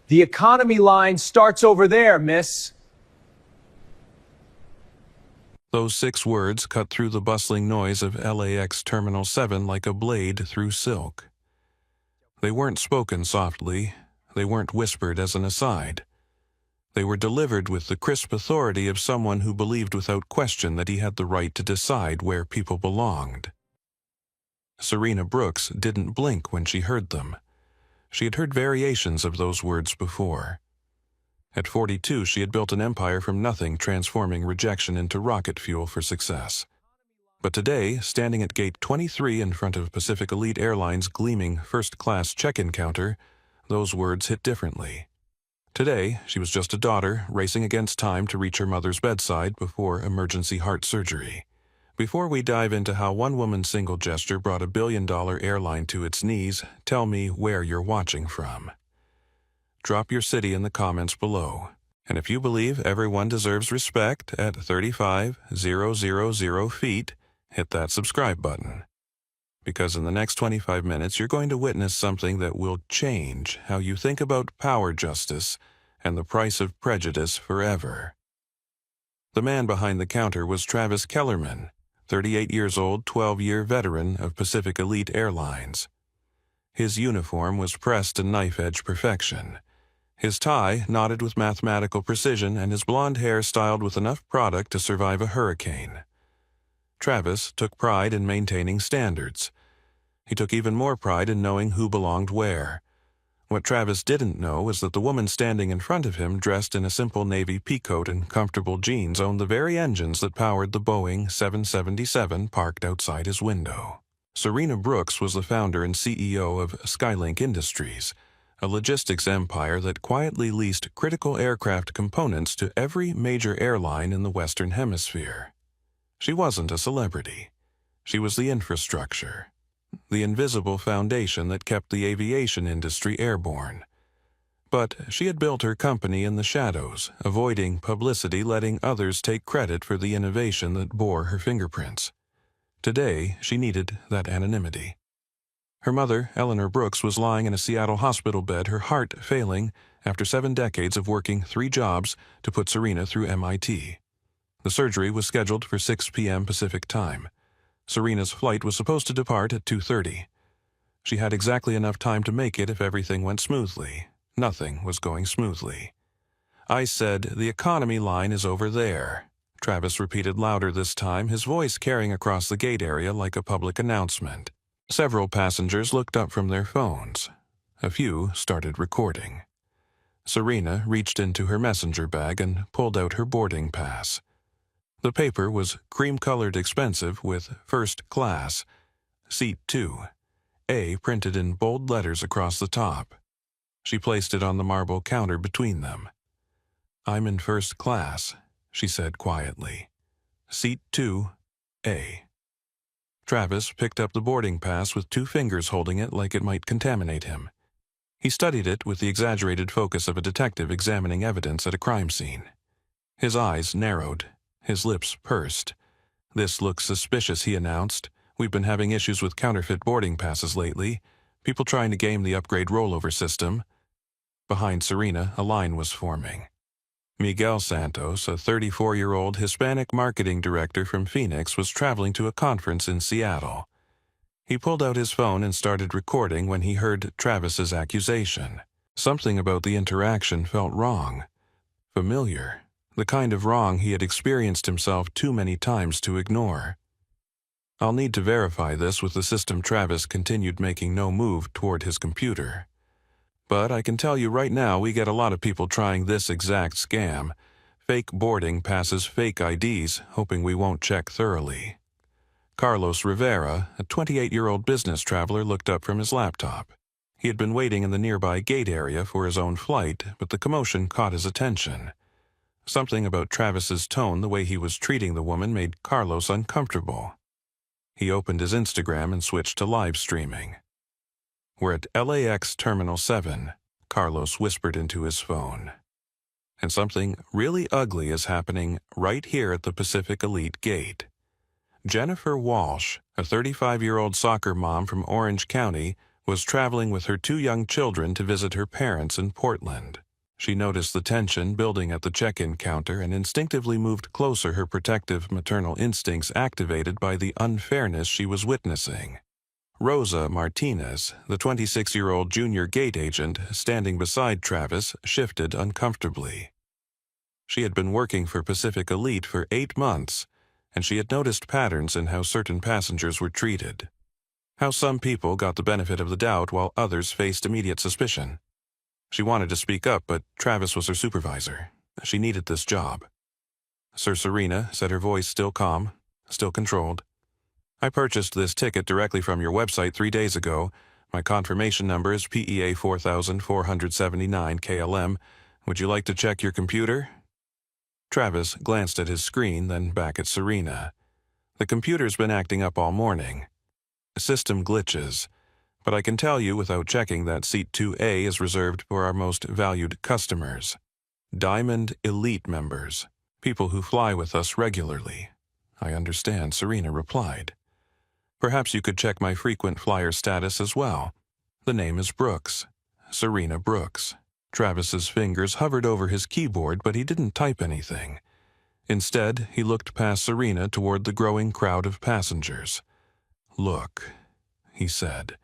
The economy line starts over there, miss. Those 6 words cut through the bustling noise of LAX Terminal 7 like a blade through silk. They weren't spoken softly. They weren't whispered as an aside. They were delivered with the crisp authority of someone who believed without question that he had the right to decide where people belonged. Serena Brooks didn't blink when she heard them. She had heard variations of those words before. At 42, she had built an empire from nothing, transforming rejection into rocket fuel for success. But today, standing at gate 23 in front of Pacific Elite Airlines' gleaming first-class check-in counter, those words hit differently. Today, she was just a daughter, racing against time to reach her mother's bedside before emergency heart surgery. Before we dive into how one woman's single gesture brought a billion-dollar airline to its knees, tell me where you're watching from. Drop your city in the comments below. And if you believe everyone deserves respect at 35,000 feet, hit that subscribe button. Because in the next 25 minutes, you're going to witness something that will change how you think about power justice and the price of prejudice forever. The man behind the counter was Travis Kellerman, 38 years old, 12-year veteran of Pacific Elite Airlines. His uniform was pressed to knife-edge perfection. His tie knotted with mathematical precision and his blonde hair styled with enough product to survive a hurricane. Travis took pride in maintaining standards. He took even more pride in knowing who belonged where. What Travis didn't know was that the woman standing in front of him, dressed in a simple navy peacoat and comfortable jeans, owned the very engines that powered the Boeing 777 parked outside his window. Serena Brooks was the founder and CEO of Skylink Industries, a logistics empire that quietly leased critical aircraft components to every major airline in the Western Hemisphere. She wasn't a celebrity. She was the infrastructure, the invisible foundation that kept the aviation industry airborne. But she had built her company in the shadows, avoiding publicity, letting others take credit for the innovation that bore her fingerprints. Today, she needed that anonymity. Her mother, Eleanor Brooks, was lying in a Seattle hospital bed, her heart failing after 7 decades of working 3 jobs to put Serena through MIT. The surgery was scheduled for 6 p.m. Pacific time. Serena's flight was supposed to depart at 2:30. She had exactly enough time to make it if everything went smoothly. Nothing was going smoothly. I said, "The economy line is over there," Travis repeated louder this time, his voice carrying across the gate area like a public announcement. Several passengers looked up from their phones. A few started recording. Serena reached into her messenger bag and pulled out her boarding pass. The paper was cream-colored expensive with first class, seat 2, A printed in bold letters across the top. She placed it on the marble counter between them. "I'm in first class," she said quietly. "Seat 2, A." Travis picked up the boarding pass with 2 fingers holding it like it might contaminate him. He studied it with the exaggerated focus of a detective examining evidence at a crime scene. His eyes narrowed. His lips pursed. "This looks suspicious," he announced. "We've been having issues with counterfeit boarding passes lately. People trying to game the upgrade rollover system." Behind Serena, a line was forming. Miguel Santos, a 34-year-old Hispanic marketing director from Phoenix, was traveling to a conference in Seattle. He pulled out his phone and started recording when he heard Travis's accusation. Something about the interaction felt wrong. Familiar. The kind of wrong he had experienced himself too many times to ignore. "I'll need to verify this with the system." Travis continued, making no move toward his computer. "But I can tell you right now, we get a lot of people trying this exact scam. Fake boarding passes, fake IDs, hoping we won't check thoroughly." Carlos Rivera, a 28-year-old business traveler, looked up from his laptop. He had been waiting in the nearby gate area for his own flight, but the commotion caught his attention. Something about Travis's tone, the way he was treating the woman, made Carlos uncomfortable. He opened his Instagram and switched to live streaming. "We're at LAX Terminal 7, Carlos whispered into his phone. "And something really ugly is happening right here at the Pacific Elite Gate." Jennifer Walsh, a 35-year-old soccer mom from Orange County, was traveling with her 2 young children to visit her parents in Portland. She noticed the tension building at the check-in counter and instinctively moved closer, her protective maternal instincts activated by the unfairness she was witnessing. Rosa Martinez, the 26-year-old junior gate agent standing beside Travis, shifted uncomfortably. She had been working for Pacific Elite for 8 months, and she had noticed patterns in how certain passengers were treated. How some people got the benefit of the doubt while others faced immediate suspicion. She wanted to speak up, but Travis was her supervisor. She needed this job. "Sir Serena," said her voice still calm, still controlled. "I purchased this ticket directly from your website 3 days ago. My confirmation number is PEA 4479 KLM. Would you like to check your computer?" Travis glanced at his screen, then back at Serena. "The computer's been acting up all morning. System glitches. But I can tell you without checking that Seat 2A is reserved for our most valued customers. Diamond Elite members. People who fly with us regularly." "I understand," Serena replied. "Perhaps you could check my frequent flyer status as well. The name is Brooks. Serena Brooks." Travis's fingers hovered over his keyboard, but he didn't type anything. Instead, he looked past Serena toward the growing crowd of passengers. "Look," he said,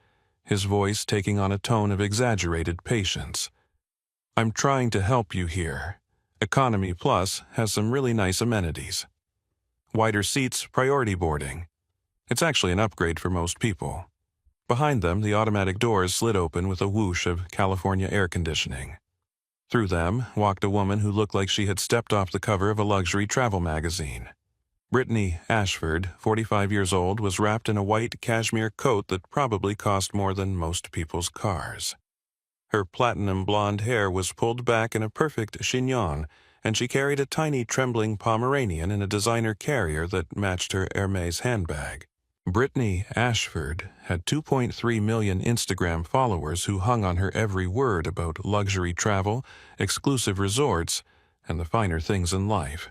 his voice taking on a tone of exaggerated patience. "I'm trying to help you here. Economy Plus has some really nice amenities. Wider seats, priority boarding. It's actually an upgrade for most people." Behind them, the automatic doors slid open with a whoosh of California air conditioning. Through them walked a woman who looked like she had stepped off the cover of a luxury travel magazine. Brittany Ashford, 45 years old, was wrapped in a white cashmere coat that probably cost more than most people's cars. Her platinum blonde hair was pulled back in a perfect chignon, and she carried a tiny trembling Pomeranian in a designer carrier that matched her Hermès handbag. Brittany Ashford had 2.3 million Instagram followers who hung on her every word about luxury travel, exclusive resorts, and the finer things in life.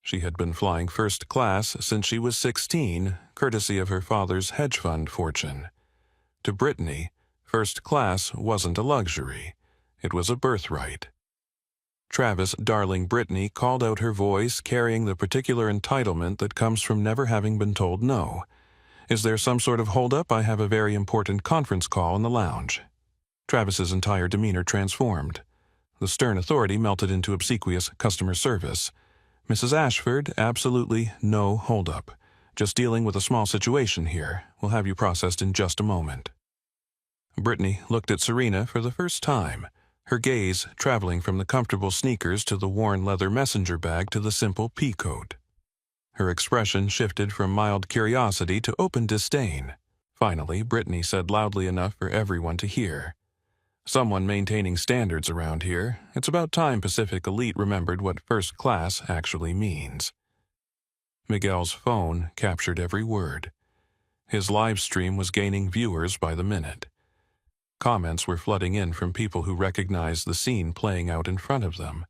She had been flying first class since she was 16, courtesy of her father's hedge fund fortune. To Brittany, first class wasn't a luxury. It was a birthright. Travis, darling Brittany, called out her voice, carrying the particular entitlement that comes from never having been told no. "Is there some sort of holdup? I have a very important conference call in the lounge." Travis's entire demeanor transformed. The stern authority melted into obsequious customer service. "Mrs. Ashford, absolutely no holdup. Just dealing with a small situation here. We'll have you processed in just a moment." Brittany looked at Serena for the first time, her gaze traveling from the comfortable sneakers to the worn leather messenger bag to the simple pea coat. Her expression shifted from mild curiosity to open disdain. Finally, Brittany said loudly enough for everyone to hear, "Someone maintaining standards around here. It's about time Pacific Elite remembered what first class actually means." Miguel's phone captured every word. His live stream was gaining viewers by the minute. Comments were flooding in from people who recognized the scene playing out in front of them.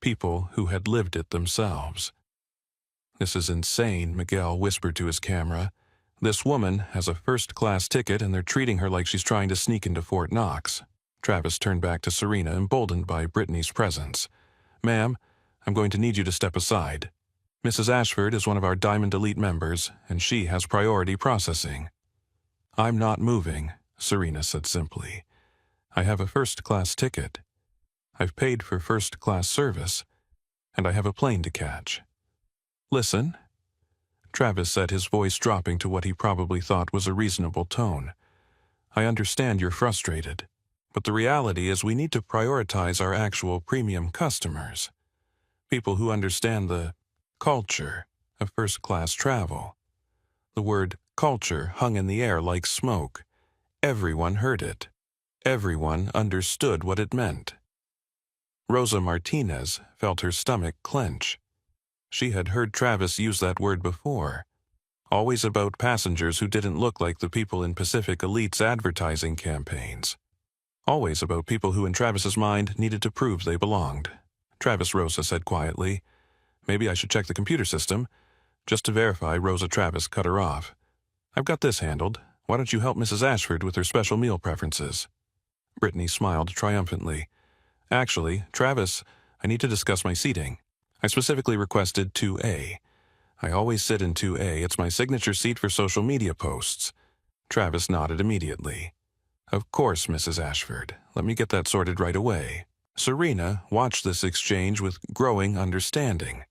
People who had lived it themselves. "This is insane," Miguel whispered to his camera. "This woman has a first-class ticket and they're treating her like she's trying to sneak into Fort Knox." Travis turned back to Serena, emboldened by Brittany's presence. "Ma'am, I'm going to need you to step aside. Mrs. Ashford is one of our Diamond Elite members, and she has priority processing." "I'm not moving," Serena said simply. "I have a first-class ticket. I've paid for first-class service, and I have a plane to catch." "Listen," Travis said, his voice dropping to what he probably thought was a reasonable tone. "I understand you're frustrated, but the reality is we need to prioritize our actual premium customers. People who understand the culture of first-class travel." The word culture hung in the air like smoke. Everyone heard it. Everyone understood what it meant. Rosa Martinez felt her stomach clench. She had heard Travis use that word before, always about passengers who didn't look like the people in Pacific Elite's advertising campaigns. Always about people who in Travis's mind needed to prove they belonged. "Travis," Rosa said quietly. "Maybe I should check the computer system." Just to verify, Rosa Travis cut her off. "I've got this handled. Why don't you help Mrs. Ashford with her special meal preferences? Brittany smiled triumphantly. Actually, Travis, I need to discuss my seating. I specifically requested 2A. I always sit in 2A. It's my signature seat for social media posts. Travis nodded immediately. Of course, Mrs. Ashford. Let me get that sorted right away. Serena watched this exchange with growing understanding.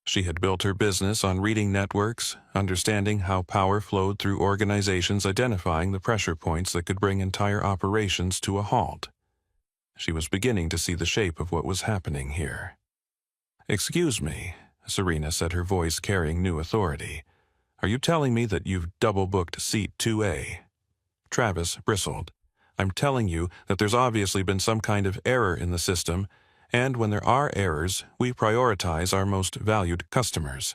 She had built her business on reading networks, understanding how power flowed through organizations, identifying the pressure points that could bring entire operations to a halt. She was beginning to see the shape of what was happening here. Excuse me, Serena said, her voice carrying new authority. Are you telling me that you've double-booked seat 2A? Travis bristled. I'm telling you that there's obviously been some kind of error in the system, and when there are errors, we prioritize our most valued customers.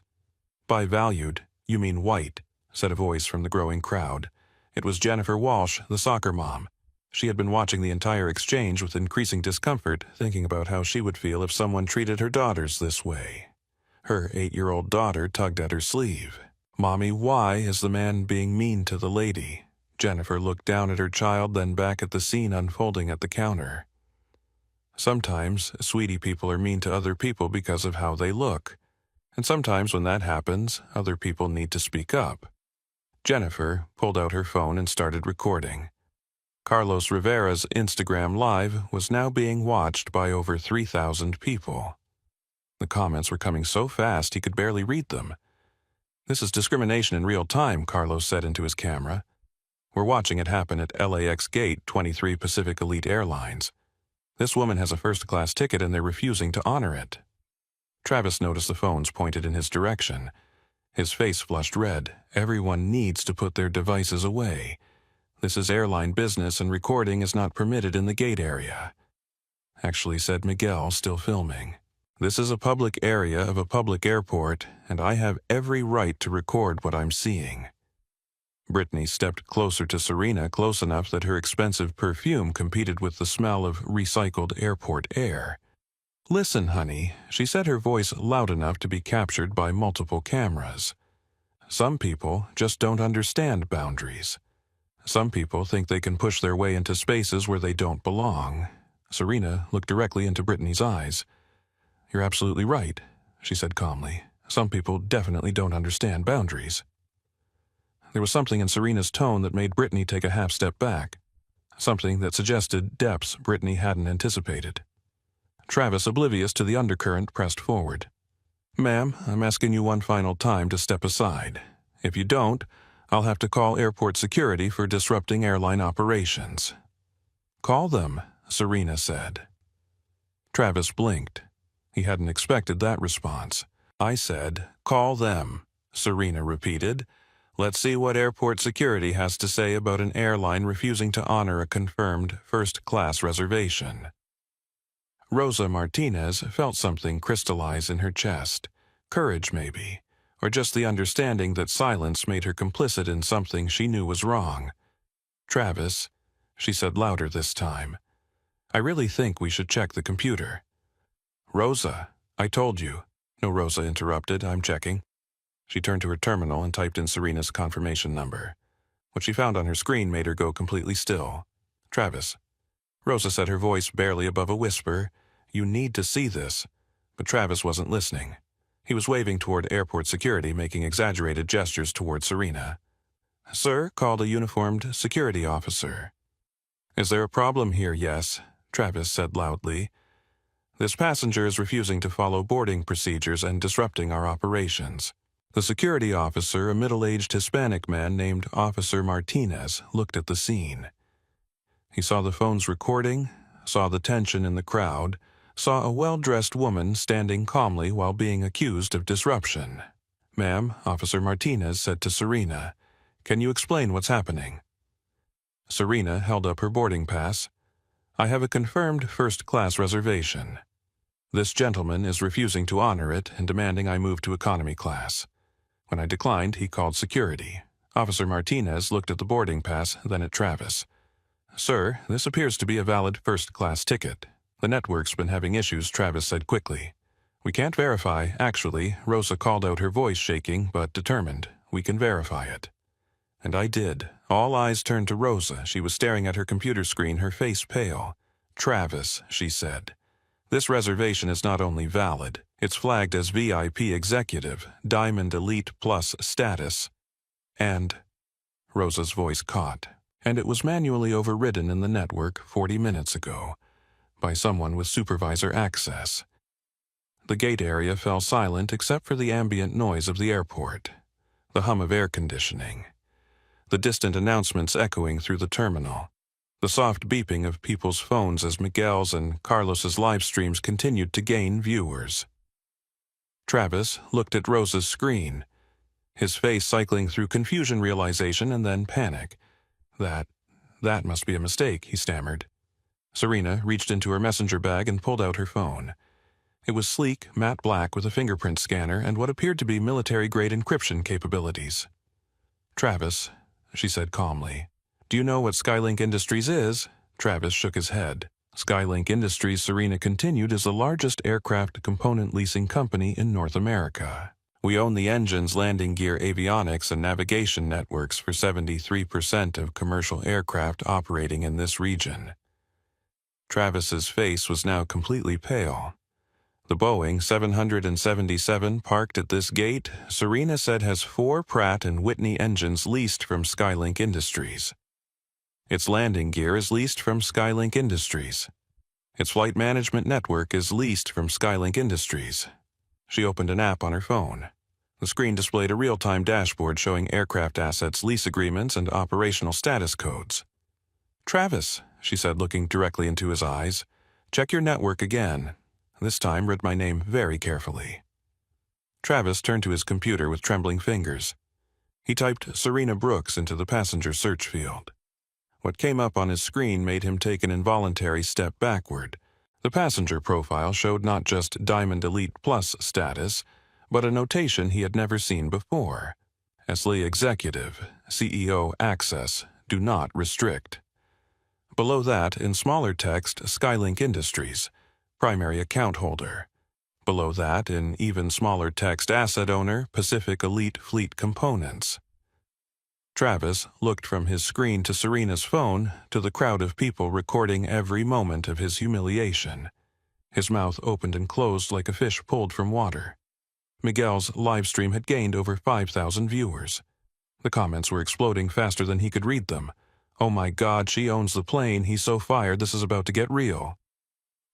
By valued, you mean white, said a voice from the growing crowd. It was Jennifer Walsh, the soccer mom. She had been watching the entire exchange with increasing discomfort, thinking about how she would feel if someone treated her daughters this way. Her 8-year-old daughter tugged at her sleeve. Mommy, why is the man being mean to the lady? Jennifer looked down at her child, then back at the scene unfolding at the counter. Sometimes, sweetie people are mean to other people because of how they look. And sometimes when that happens, other people need to speak up. Jennifer pulled out her phone and started recording. Carlos Rivera's Instagram Live was now being watched by over 3,000 people. The comments were coming so fast he could barely read them. This is discrimination in real time, Carlos said into his camera. We're watching it happen at LAX Gate 23 Pacific Elite Airlines. This woman has a first-class ticket and they're refusing to honor it. Travis noticed the phones pointed in his direction. His face flushed red. Everyone needs to put their devices away. This is airline business and recording is not permitted in the gate area. Actually, said Miguel, still filming. This is a public area of a public airport, and I have every right to record what I'm seeing. Brittany stepped closer to Serena, close enough that her expensive perfume competed with the smell of recycled airport air. Listen, honey, she said, her voice loud enough to be captured by multiple cameras. Some people just don't understand boundaries. Some people think they can push their way into spaces where they don't belong. Serena looked directly into Brittany's eyes. You're absolutely right, she said calmly. Some people definitely don't understand boundaries. There was something in Serena's tone that made Brittany take a half step back. Something that suggested depths Brittany hadn't anticipated. Travis, oblivious to the undercurrent, pressed forward. Ma'am, I'm asking you one final time to step aside. If you don't, I'll have to call airport security for disrupting airline operations. Call them, Serena said. Travis blinked. He hadn't expected that response. I said, call them, Serena repeated. Let's see what airport security has to say about an airline refusing to honor a confirmed first-class reservation. Rosa Martinez felt something crystallize in her chest. Courage, maybe, or just the understanding that silence made her complicit in something she knew was wrong. Travis, she said louder this time, I really think we should check the computer. Rosa, I told you. No, Rosa interrupted, I'm checking. She turned to her terminal and typed in Serena's confirmation number. What she found on her screen made her go completely still. Travis. Rosa said, her voice barely above a whisper, You need to see this. But Travis wasn't listening. He was waving toward airport security, making exaggerated gestures toward Serena. Sir, called a uniformed security officer. Is there a problem here? Yes, Travis said loudly. This passenger is refusing to follow boarding procedures and disrupting our operations. The security officer, a middle-aged Hispanic man named Officer Martinez, looked at the scene. He saw the phones recording, saw the tension in the crowd, saw a well-dressed woman standing calmly while being accused of disruption. Ma'am, Officer Martinez said to Serena, Can you explain what's happening? Serena held up her boarding pass. I have a confirmed first-class reservation. This gentleman is refusing to honor it and demanding I move to economy class. When I declined, he called security. Officer Martinez looked at the boarding pass, then at Travis. Sir, this appears to be a valid first-class ticket. The network's been having issues, Travis said quickly. We can't verify, actually. Rosa called out, her voice shaking, but determined. We can verify it. And I did, All eyes turned to Rosa. She was staring at her computer screen, her face pale. "Travis," she said, "this reservation is not only valid, it's flagged as VIP Executive, Diamond Elite Plus status, and—" Rosa's voice caught, and it was manually overridden in the network 40 minutes ago by someone with supervisor access. The gate area fell silent except for the ambient noise of the airport, the hum of air conditioning, the distant announcements echoing through the terminal, the soft beeping of people's phones as Miguel's and Carlos's live streams continued to gain viewers. Travis looked at Rosa's screen, his face cycling through confusion, realization, and then panic. That must be a mistake," he stammered. Serena reached into her messenger bag and pulled out her phone. It was sleek, matte black with a fingerprint scanner and what appeared to be military-grade encryption capabilities. "Travis," she said calmly, "do you know what Skylink Industries is?" Travis shook his head. "Skylink Industries," Serena continued, "is the largest aircraft component leasing company in North America. We own the engines, landing gear, avionics, and navigation networks for 73% of commercial aircraft operating in this region." Travis's face was now completely pale. "The Boeing 777 parked at this gate, Serena said, has 4 Pratt & Whitney engines leased from Skylink Industries. Its landing gear is leased from Skylink Industries. Its flight management network is leased from Skylink Industries." She opened an app on her phone. The screen displayed a real-time dashboard showing aircraft assets, lease agreements, and operational status codes. "Travis," she said, looking directly into his eyes, "check your network again. This time read my name very carefully." Travis turned to his computer with trembling fingers. He typed Serena Brooks into the passenger search field. What came up on his screen made him take an involuntary step backward. The passenger profile showed not just Diamond Elite Plus status, but a notation he had never seen before. Esli Executive, CEO Access, do not restrict. Below that, in smaller text, Skylink Industries, primary account holder. Below that, in even smaller text, asset owner, Pacific Elite Fleet Components. Travis looked from his screen to Serena's phone to the crowd of people recording every moment of his humiliation. His mouth opened and closed like a fish pulled from water. Miguel's live stream had gained over 5,000 viewers. The comments were exploding faster than he could read them. "Oh my God, she owns the plane, he's so fired, this is about to get real."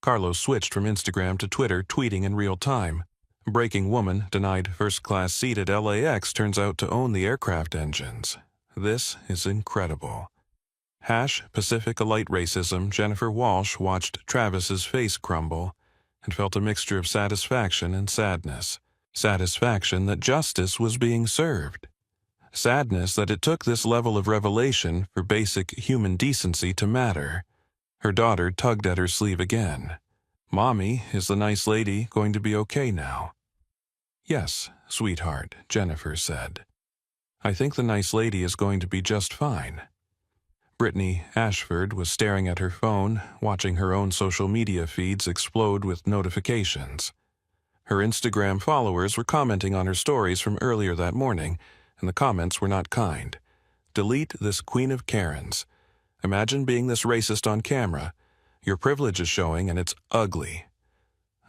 Carlos switched from Instagram to Twitter, tweeting in real time. "Breaking woman denied first-class seat at LAX turns out to own the aircraft engines. This is incredible." Pacific Elite Racism Jennifer Walsh watched Travis's face crumble and felt a mixture of satisfaction and sadness. Satisfaction that justice was being served. Sadness that it took this level of revelation for basic human decency to matter. Her daughter tugged at her sleeve again. "Mommy, is the nice lady going to be okay now?" "Yes, sweetheart," Jennifer said. "I think the nice lady is going to be just fine." Brittany Ashford was staring at her phone, watching her own social media feeds explode with notifications. Her Instagram followers were commenting on her stories from earlier that morning, and the comments were not kind. "Delete this Queen of Karens. Imagine being this racist on camera. Your privilege is showing and it's ugly."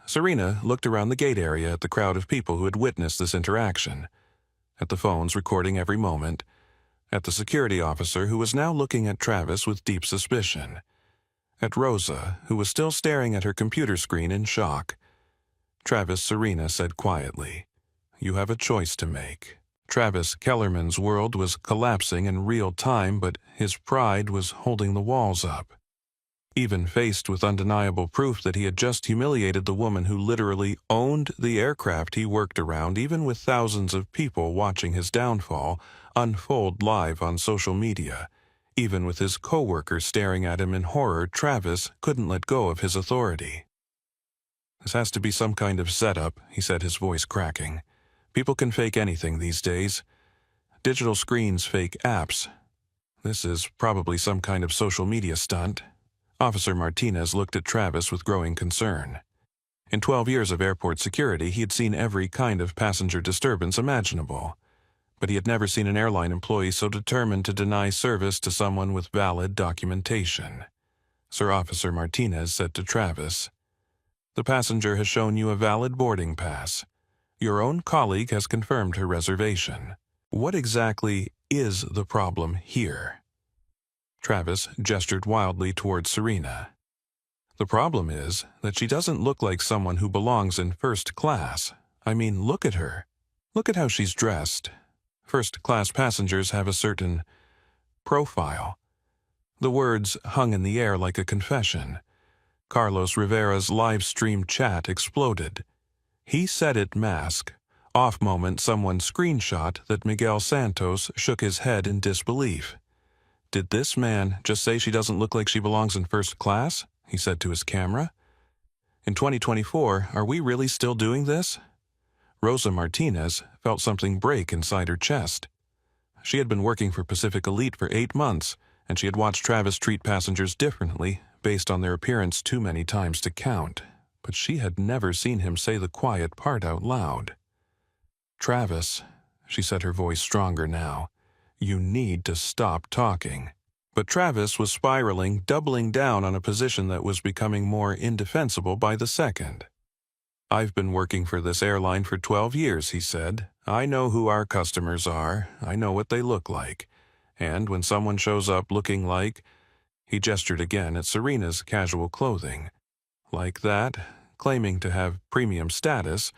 Serena looked around the gate area at the crowd of people who had witnessed this interaction, at the phones recording every moment, at the security officer who was now looking at Travis with deep suspicion, at Rosa, who was still staring at her computer screen in shock. "Travis," Serena said quietly, "you have a choice to make." Travis Kellerman's world was collapsing in real time, but his pride was holding the walls up. Even faced with undeniable proof that he had just humiliated the woman who literally owned the aircraft he worked around, even with thousands of people watching his downfall unfold live on social media, even with his co-workers staring at him in horror, Travis couldn't let go of his authority. "This has to be some kind of setup," he said, his voice cracking. "People can fake anything these days. Digital screens fake apps. This is probably some kind of social media stunt." Officer Martinez looked at Travis with growing concern. In 12 years of airport security, he had seen every kind of passenger disturbance imaginable. but he had never seen an airline employee so determined to deny service to someone with valid documentation. Sir Officer Martinez said to Travis, "The passenger has shown you a valid boarding pass. Your own colleague has confirmed her reservation. What exactly is the problem here?" Travis gestured wildly towards Serena. "The problem is that she doesn't look like someone who belongs in first class. I mean, look at her. Look at how she's dressed. First-class passengers have a certain profile." The words hung in the air like a confession. Carlos Rivera's live-stream chat exploded. He said it mask. Off moment, someone screenshot that Miguel Santos shook his head in disbelief. "Did this man just say she doesn't look like she belongs in first class?" he said to his camera. "In 2024, are we really still doing this?" Rosa Martinez felt something break inside her chest. She had been working for Pacific Elite for 8 months, and she had watched Travis treat passengers differently based on their appearance too many times to count, but she had never seen him say the quiet part out loud. "Travis," she said, her voice stronger now, "you need to stop talking." But Travis was spiraling, doubling down on a position that was becoming more indefensible by the second. "I've been working for this airline for 12 years, he said. "I know who our customers are. I know what they look like. And when someone shows up looking like—" he gestured again at Serena's casual clothing. "Like that, claiming to have premium status,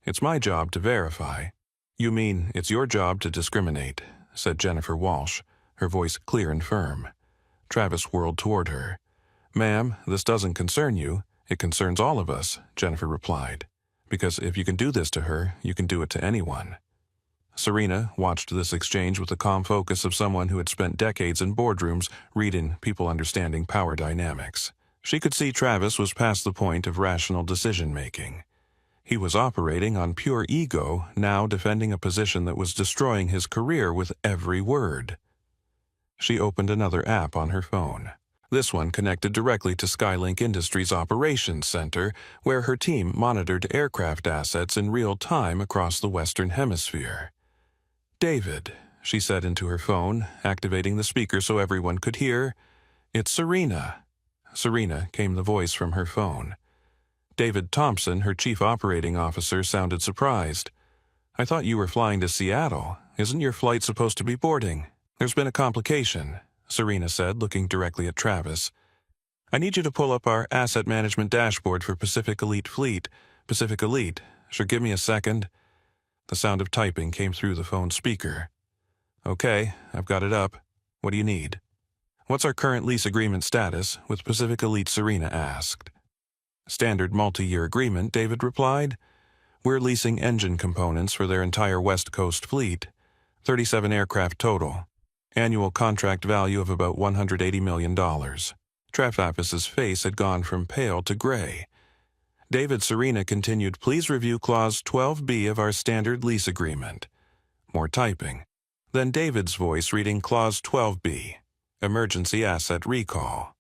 it's my job to verify." "You mean it's your job to discriminate," said Jennifer Walsh, her voice clear and firm. Travis whirled toward her. "Ma'am, this doesn't concern you. It concerns all of us," Jennifer replied. "Because if you can do this to her, you can do it to anyone." Serena watched this exchange with the calm focus of someone who had spent decades in boardrooms reading people understanding power dynamics. She could see Travis was past the point of rational decision-making. He was operating on pure ego, now defending a position that was destroying his career with every word. She opened another app on her phone. This one connected directly to Skylink Industries' operations center, where her team monitored aircraft assets in real time across the Western Hemisphere. "David," she said into her phone, activating the speaker so everyone could hear. "It's Serena." "Serena," came the voice from her phone. David Thompson, her chief operating officer, sounded surprised. "I thought you were flying to Seattle. Isn't your flight supposed to be boarding?" "There's been a complication," Serena said, looking directly at Travis. "I need you to pull up our asset management dashboard for Pacific Elite Fleet. Pacific Elite. Sure, give me a second." The sound of typing came through the phone speaker. "Okay, I've got it up. What do you need?" "What's our current lease agreement status with Pacific Elite?" Serena asked. "Standard multi-year agreement," David replied. "We're leasing engine components for their entire West Coast fleet. 37 aircraft total. Annual contract value of about $180 million. Travis's face had gone from pale to gray. David Serena continued, "Please review Clause 12B of our standard lease agreement." More typing. Then David's voice reading Clause 12B, Emergency Asset Recall.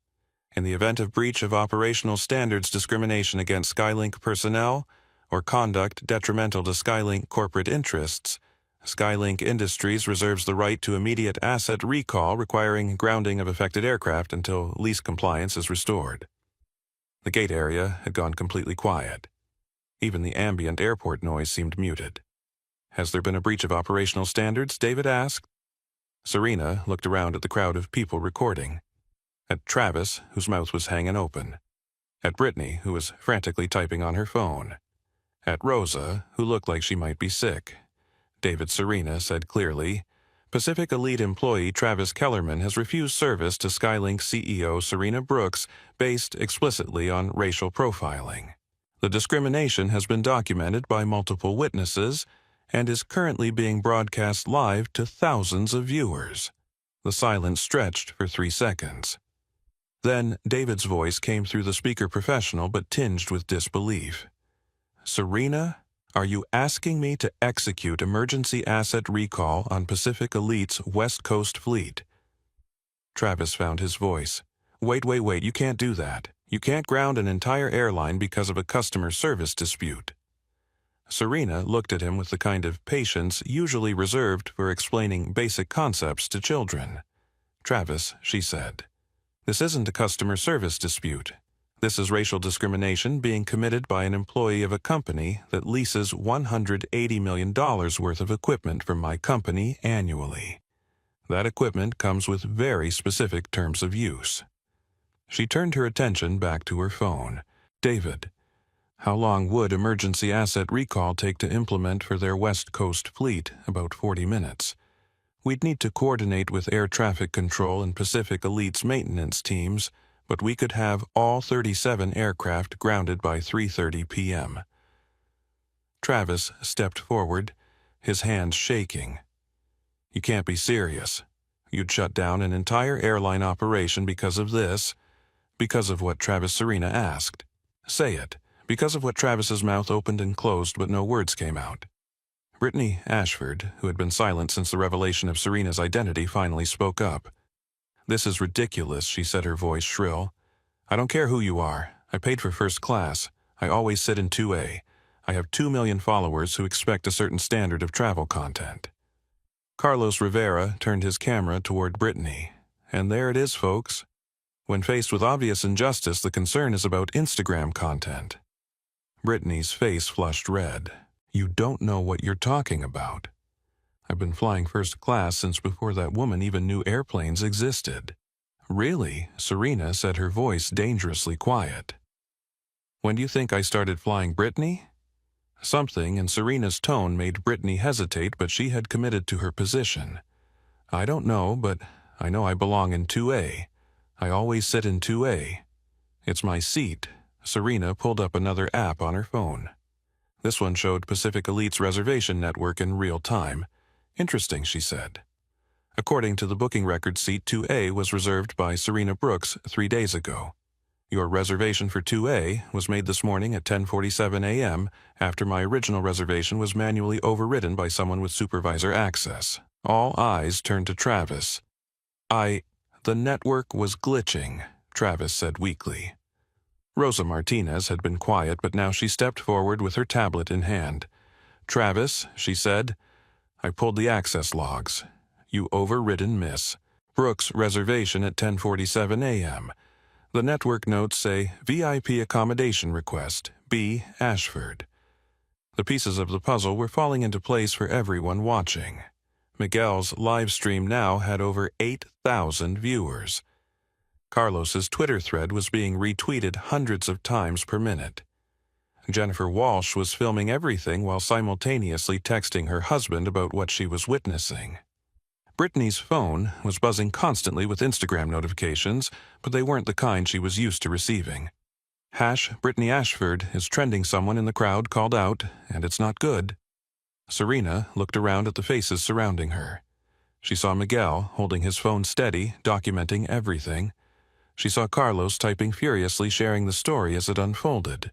"In the event of breach of operational standards, discrimination against Skylink personnel, or conduct detrimental to Skylink corporate interests, Skylink Industries reserves the right to immediate asset recall requiring grounding of affected aircraft until lease compliance is restored." The gate area had gone completely quiet. Even the ambient airport noise seemed muted. "Has there been a breach of operational standards?" David asked. Serena looked around at the crowd of people recording. At Travis, whose mouth was hanging open. At Brittany, who was frantically typing on her phone. At Rosa, who looked like she might be sick. David Serena said clearly, "Pacific Elite employee Travis Kellerman has refused service to Skylink CEO Serena Brooks based explicitly on racial profiling. The discrimination has been documented by multiple witnesses and is currently being broadcast live to thousands of viewers." The silence stretched for 3 seconds. Then David's voice came through the speaker professional but tinged with disbelief. "Serena, are you asking me to execute emergency asset recall on Pacific Elite's West Coast fleet?" Travis found his voice. Wait, you can't do that. You can't ground an entire airline because of a customer service dispute." Serena looked at him with the kind of patience usually reserved for explaining basic concepts to children. "Travis," she said, "this isn't a customer service dispute. This is racial discrimination being committed by an employee of a company that leases $180 million worth of equipment from my company annually. That equipment comes with very specific terms of use." She turned her attention back to her phone. "David, how long would emergency asset recall take to implement for their West Coast fleet?" "About 40 minutes. We'd need to coordinate with air traffic control and Pacific Elite's maintenance teams, but we could have all 37 aircraft grounded by 3:30 p.m. Travis stepped forward, his hands shaking. "You can't be serious. You'd shut down an entire airline operation because of this?" "Because of what Travis?" Serena asked. "Say it." "Because of what?" Travis's mouth opened and closed, but no words came out. Brittany Ashford, who had been silent since the revelation of Serena's identity, finally spoke up. "This is ridiculous," she said, her voice shrill. "I don't care who you are. I paid for first class. I always sit in 2A. I have 2 million followers who expect a certain standard of travel content." Carlos Rivera turned his camera toward Brittany. "And there it is, folks. When faced with obvious injustice, the concern is about Instagram content." Brittany's face flushed red. "You don't know what you're talking about. I've been flying first class since before that woman even knew airplanes existed." "Really?" Serena said, her voice dangerously quiet. "When do you think I started flying, Brittany?" Something in Serena's tone made Brittany hesitate, but she had committed to her position. "I don't know, but I know I belong in 2A. I always sit in 2A. It's my seat." Serena pulled up another app on her phone. This one showed Pacific Elite's reservation network in real time. "Interesting," she said. "According to the booking record, seat 2A was reserved by Serena Brooks 3 days ago. Your reservation for 2A was made this morning at 10:47 a.m. after my original reservation was manually overridden by someone with supervisor access." All eyes turned to Travis. The network was glitching," Travis said weakly. Rosa Martinez had been quiet, but now she stepped forward with her tablet in hand. "Travis," she said, "I pulled the access logs. You overridden Miss Brooks' reservation at 10:47 a.m. The network notes say VIP accommodation request, B. Ashford." The pieces of the puzzle were falling into place for everyone watching. Miguel's live stream now had over 8,000 viewers. Carlos's Twitter thread was being retweeted hundreds of times per minute. Jennifer Walsh was filming everything while simultaneously texting her husband about what she was witnessing. Brittany's phone was buzzing constantly with Instagram notifications, but they weren't the kind she was used to receiving. #Brittany Ashford is trending, someone in the crowd called out, and it's not good. Serena looked around at the faces surrounding her. She saw Miguel holding his phone steady, documenting everything. She saw Carlos typing furiously, sharing the story as it unfolded.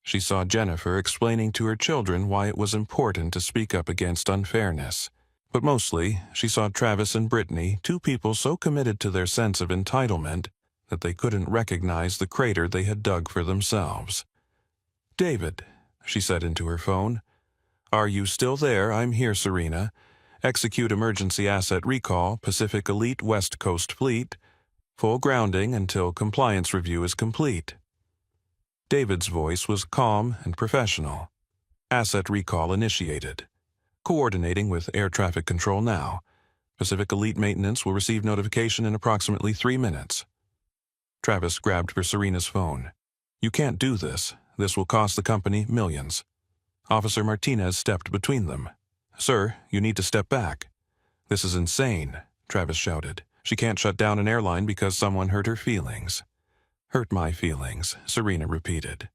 She saw Jennifer explaining to her children why it was important to speak up against unfairness. But mostly, she saw Travis and Brittany, two people so committed to their sense of entitlement that they couldn't recognize the crater they had dug for themselves. "David," she said into her phone. "Are you still there? I'm here, Serena. Execute emergency asset recall, Pacific Elite West Coast Fleet. Full grounding until compliance review is complete." David's voice was calm and professional. "Asset recall initiated. Coordinating with air traffic control now. Pacific Elite maintenance will receive notification in approximately 3 minutes." Travis grabbed for Serena's phone. "You can't do this. This will cost the company millions." Officer Martinez stepped between them. "Sir, you need to step back." "This is insane," Travis shouted. "She can't shut down an airline because someone hurt her feelings." "Hurt my feelings," Serena repeated.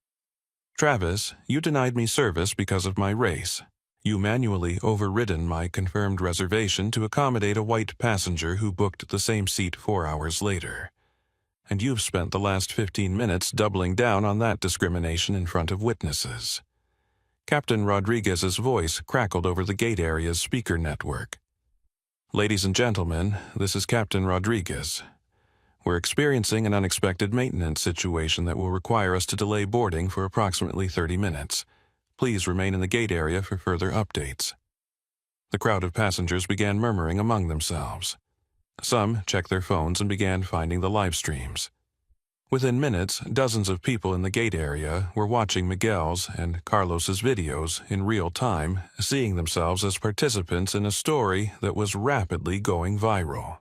"Travis, you denied me service because of my race. You manually overridden my confirmed reservation to accommodate a white passenger who booked the same seat 4 hours later. And you've spent the last 15 minutes doubling down on that discrimination in front of witnesses." Captain Rodriguez's voice crackled over the gate area's speaker network. "Ladies and gentlemen, this is Captain Rodriguez. We're experiencing an unexpected maintenance situation that will require us to delay boarding for approximately 30 minutes. Please remain in the gate area for further updates. The crowd of passengers began murmuring among themselves. Some checked their phones and began finding the live streams. Within minutes, dozens of people in the gate area were watching Miguel's and Carlos's videos in real time, seeing themselves as participants in a story that was rapidly going viral.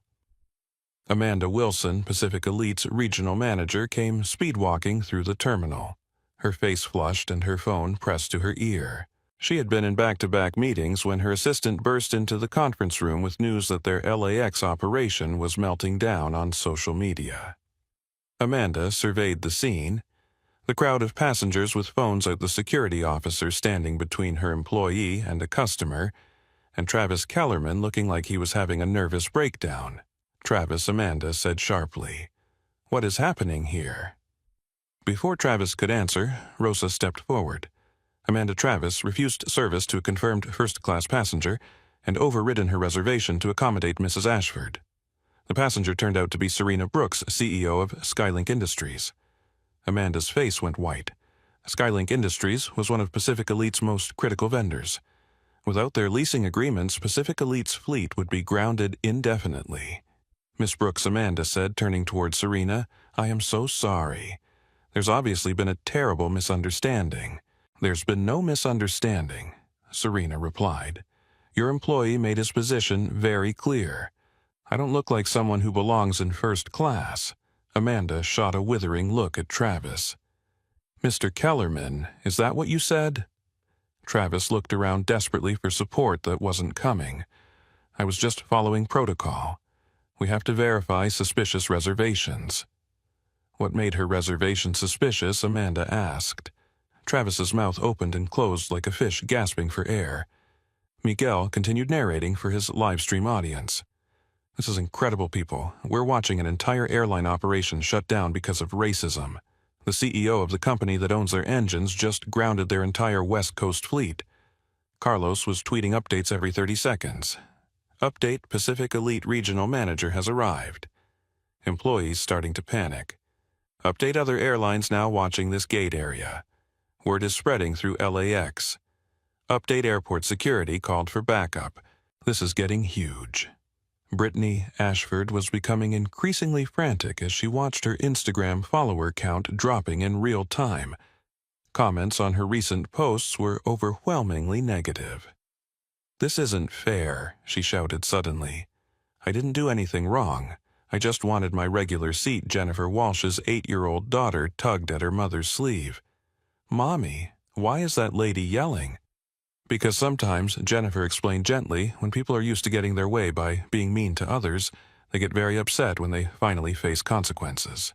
Amanda Wilson, Pacific Elite's regional manager, came speedwalking through the terminal, her face flushed and her phone pressed to her ear. She had been in back-to-back meetings when her assistant burst into the conference room with news that their LAX operation was melting down on social media. Amanda surveyed the scene, the crowd of passengers with phones at the security officer standing between her employee and a customer, and Travis Kellerman looking like he was having a nervous breakdown. Travis, Amanda said sharply, "What is happening here?" Before Travis could answer, Rosa stepped forward. Amanda Travis refused service to a confirmed first-class passenger and overridden her reservation to accommodate Mrs. Ashford. The passenger turned out to be Serena Brooks, CEO of Skylink Industries. Amanda's face went white. Skylink Industries was one of Pacific Elite's most critical vendors. Without their leasing agreements, Pacific Elite's fleet would be grounded indefinitely. Miss Brooks, Amanda said, turning toward Serena, "I am so sorry. There's obviously been a terrible misunderstanding." "There's been no misunderstanding," Serena replied. "Your employee made his position very clear. I don't look like someone who belongs in first class." Amanda shot a withering look at Travis. "Mr. Kellerman, is that what you said?" Travis looked around desperately for support that wasn't coming. "I was just following protocol. We have to verify suspicious reservations." What made her reservation suspicious, Amanda asked. Travis's mouth opened and closed like a fish gasping for air. Miguel continued narrating for his live-stream audience. "This is incredible, people. We're watching an entire airline operation shut down because of racism. The CEO of the company that owns their engines just grounded their entire West Coast fleet. Carlos was tweeting updates every 30 seconds. Update: Pacific Elite Regional Manager has arrived. Employees starting to panic. Update: other airlines now watching this gate area. Word is spreading through LAX. Update: airport security called for backup. This is getting huge." Brittany Ashford was becoming increasingly frantic as she watched her Instagram follower count dropping in real time. Comments on her recent posts were overwhelmingly negative. "This isn't fair," she shouted suddenly. "I didn't do anything wrong. I just wanted my regular seat." Jennifer Walsh's 8-year-old daughter tugged at her mother's sleeve. "Mommy, why is that lady yelling?" "Because sometimes," Jennifer explained gently, "when people are used to getting their way by being mean to others, they get very upset when they finally face consequences."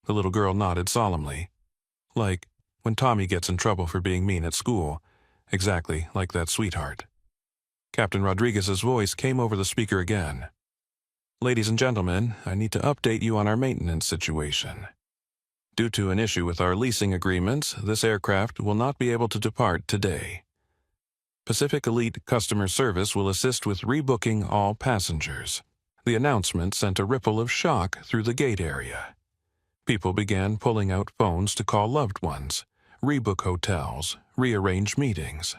The little girl nodded solemnly. "Like when Tommy gets in trouble for being mean at school. Exactly like that sweetheart." Captain Rodriguez's voice came over the speaker again. "Ladies and gentlemen, I need to update you on our maintenance situation. Due to an issue with our leasing agreements, this aircraft will not be able to depart today. Pacific Elite Customer Service will assist with rebooking all passengers." The announcement sent a ripple of shock through the gate area. People began pulling out phones to call loved ones, rebook hotels, rearrange meetings.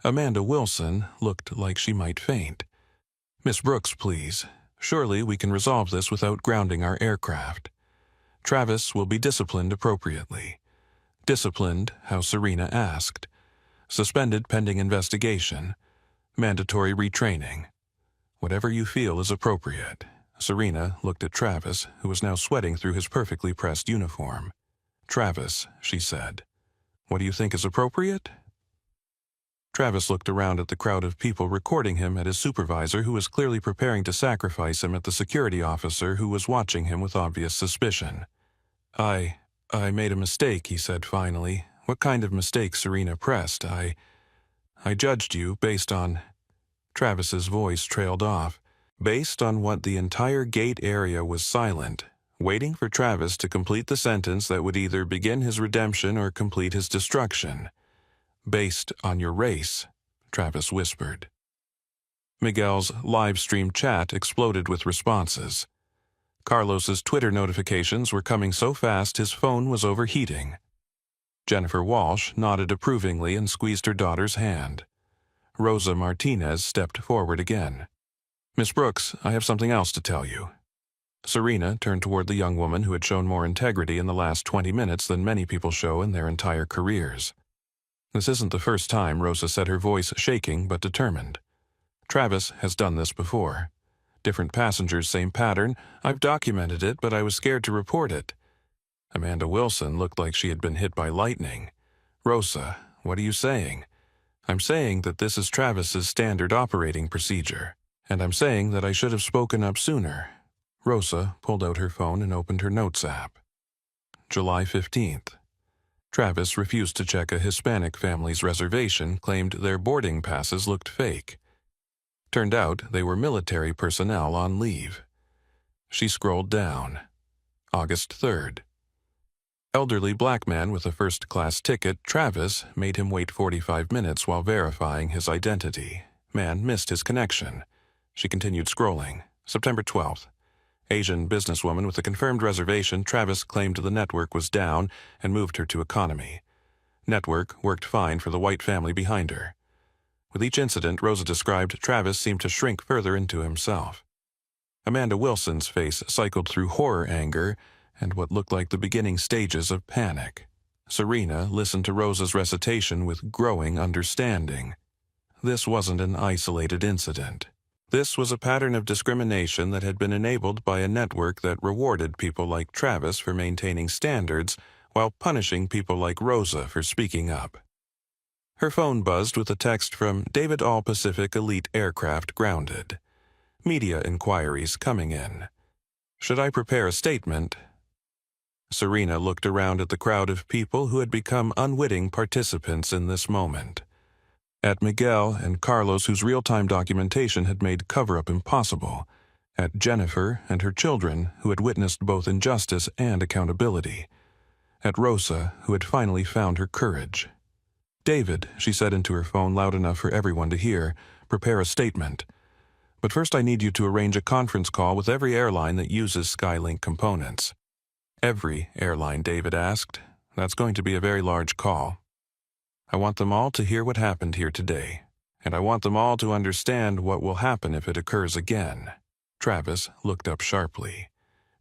Amanda Wilson looked like she might faint. "Miss Brooks, please. Surely we can resolve this without grounding our aircraft. Travis will be disciplined appropriately." Disciplined, how Serena asked. Suspended pending investigation. Mandatory retraining. Whatever you feel is appropriate. Serena looked at Travis, who was now sweating through his perfectly pressed uniform. "Travis," she said, "what do you think is appropriate?" Travis looked around at the crowd of people recording him at his supervisor, who was clearly preparing to sacrifice him, at the security officer who was watching him with obvious suspicion. I made a mistake," he said finally. "What kind of mistake?" Serena pressed. I judged you based on—" Travis's voice trailed off. "Based on what the entire gate area was silent, waiting for Travis to complete the sentence that would either begin his redemption or complete his destruction. Based on your race," Travis whispered. Miguel's live-stream chat exploded with responses. Carlos's Twitter notifications were coming so fast his phone was overheating. Jennifer Walsh nodded approvingly and squeezed her daughter's hand. Rosa Martinez stepped forward again. "Miss Brooks, I have something else to tell you." Serena turned toward the young woman who had shown more integrity in the last 20 minutes than many people show in their entire careers. This isn't the first time, Rosa said, her voice shaking but determined. "Travis has done this before. Different passengers, same pattern. I've documented it, but I was scared to report it." Amanda Wilson looked like she had been hit by lightning. "Rosa, what are you saying?" "I'm saying that this is Travis's standard operating procedure, and I'm saying that I should have spoken up sooner." Rosa pulled out her phone and opened her Notes app. July 15th. Travis refused to check a Hispanic family's reservation, claimed their boarding passes looked fake. Turned out they were military personnel on leave. She scrolled down. August 3rd. Elderly black man with a first-class ticket, Travis, made him wait 45 minutes while verifying his identity. Man missed his connection. She continued scrolling. September 12th. Asian businesswoman with a confirmed reservation, Travis claimed the network was down and moved her to economy. Network worked fine for the white family behind her. With each incident, Rosa described, Travis seemed to shrink further into himself. Amanda Wilson's face cycled through horror, anger, and what looked like the beginning stages of panic. Serena listened to Rosa's recitation with growing understanding. This wasn't an isolated incident. This was a pattern of discrimination that had been enabled by a network that rewarded people like Travis for maintaining standards while punishing people like Rosa for speaking up. Her phone buzzed with a text from David All Pacific Elite Aircraft grounded. Media inquiries coming in. Should I prepare a statement? Serena looked around at the crowd of people who had become unwitting participants in this moment. At Miguel and Carlos, whose real-time documentation had made cover-up impossible. At Jennifer and her children, who had witnessed both injustice and accountability. At Rosa, who had finally found her courage. "David," she said into her phone loud enough for everyone to hear, "prepare a statement. But first I need you to arrange a conference call with every airline that uses Skylink components." "Every airline?" David asked. "That's going to be a very large call. I want them all to hear what happened here today, and I want them all to understand what will happen if it occurs again." Travis looked up sharply.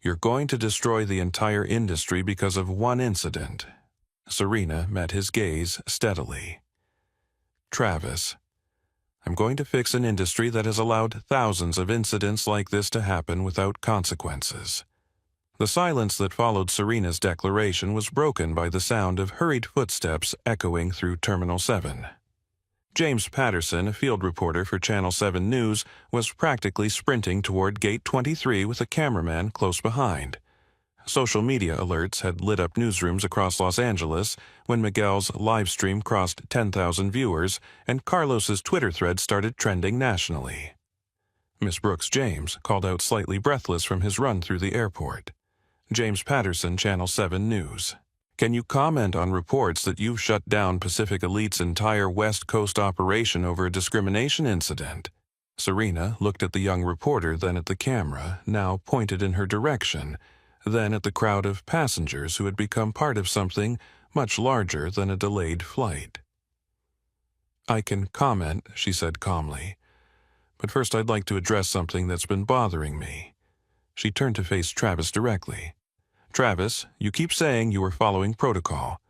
"You're going to destroy the entire industry because of one incident." Serena met his gaze steadily. "Travis, I'm going to fix an industry that has allowed thousands of incidents like this to happen without consequences." The silence that followed Serena's declaration was broken by the sound of hurried footsteps echoing through Terminal 7. James Patterson, a field reporter for Channel 7 News, was practically sprinting toward Gate 23 with a cameraman close behind. Social media alerts had lit up newsrooms across Los Angeles when Miguel's live stream crossed 10,000 viewers and Carlos's Twitter thread started trending nationally. Miss Brooks James called out slightly breathless from his run through the airport. James Patterson, Channel 7 News. "Can you comment on reports that you've shut down Pacific Elite's entire West Coast operation over a discrimination incident?" Serena looked at the young reporter, then at the camera, now pointed in her direction, then at the crowd of passengers who had become part of something much larger than a delayed flight. "I can comment," she said calmly. "But first I'd like to address something that's been bothering me." She turned to face Travis directly. "Travis, you keep saying you are following protocol.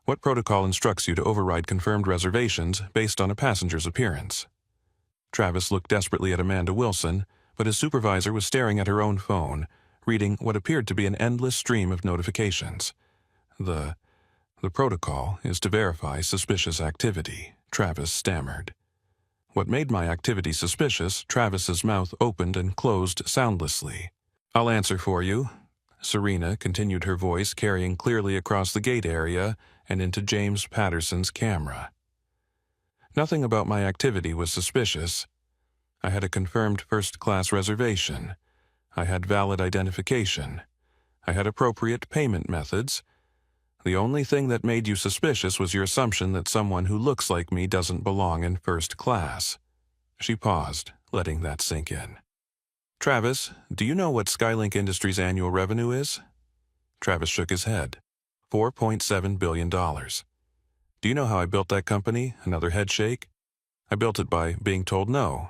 What protocol instructs you to override confirmed reservations based on a passenger's appearance?" Travis looked desperately at Amanda Wilson, but his supervisor was staring at her own phone, reading what appeared to be an endless stream of notifications. The protocol is to verify suspicious activity," Travis stammered. "What made my activity suspicious?" Travis's mouth opened and closed soundlessly. "I'll answer for you." Serena continued, her voice carrying clearly across the gate area and into James Patterson's camera. "Nothing about my activity was suspicious. I had a confirmed first-class reservation. I had valid identification. I had appropriate payment methods. The only thing that made you suspicious was your assumption that someone who looks like me doesn't belong in first class." She paused, letting that sink in. "Travis, do you know what Skylink Industries' annual revenue is?" Travis shook his head. $4.7 billion. Do you know how I built that company? Another head shake. I built it by being told no,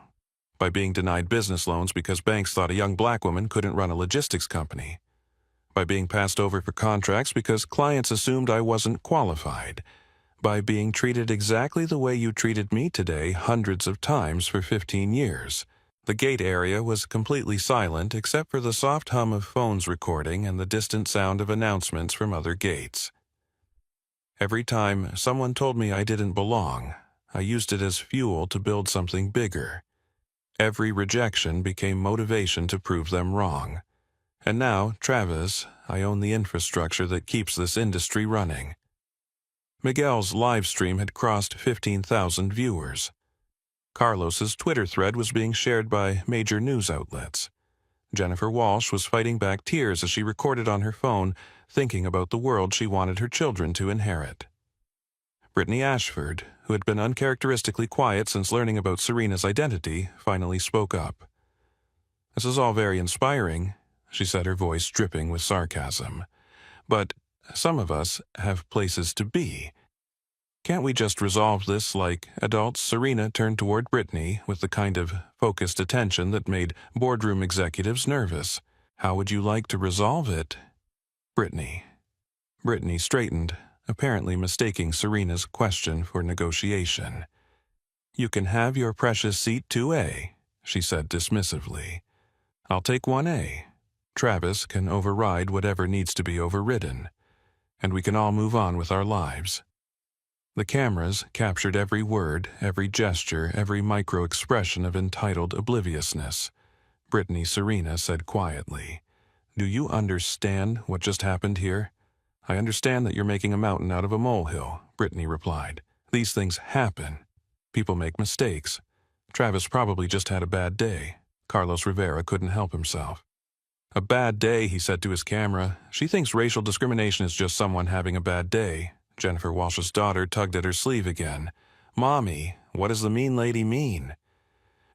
by being denied business loans because banks thought a young black woman couldn't run a logistics company, by being passed over for contracts because clients assumed I wasn't qualified, by being treated exactly the way you treated me today hundreds of times for 15 years. The gate area was completely silent except for the soft hum of phones recording and the distant sound of announcements from other gates. Every time someone told me I didn't belong, I used it as fuel to build something bigger. Every rejection became motivation to prove them wrong. And now, Travis, I own the infrastructure that keeps this industry running. Miguel's live stream had crossed 15,000 viewers. Carlos's Twitter thread was being shared by major news outlets. Jennifer Walsh was fighting back tears as she recorded on her phone, thinking about the world she wanted her children to inherit. Brittany Ashford, who had been uncharacteristically quiet since learning about Serena's identity, finally spoke up. "This is all very inspiring," she said, her voice dripping with sarcasm. "But some of us have places to be. Can't we just resolve this like adults?" Serena turned toward Brittany with the kind of focused attention that made boardroom executives nervous. "How would you like to resolve it?" Brittany straightened, apparently mistaking Serena's question for negotiation. "You can have your precious seat 2A, she said dismissively. "I'll take 1A. Travis can override whatever needs to be overridden, and we can all move on with our lives." The cameras captured every word, every gesture, every micro-expression of entitled obliviousness. Brittany Serena said quietly, "Do you understand what just happened here?" "I understand that you're making a mountain out of a molehill," Brittany replied. "These things happen. People make mistakes. Travis probably just had a bad day." Carlos Rivera couldn't help himself. "A bad day," he said to his camera. "She thinks racial discrimination is just someone having a bad day." Jennifer Walsh's daughter tugged at her sleeve again. "Mommy, what does the mean lady mean?"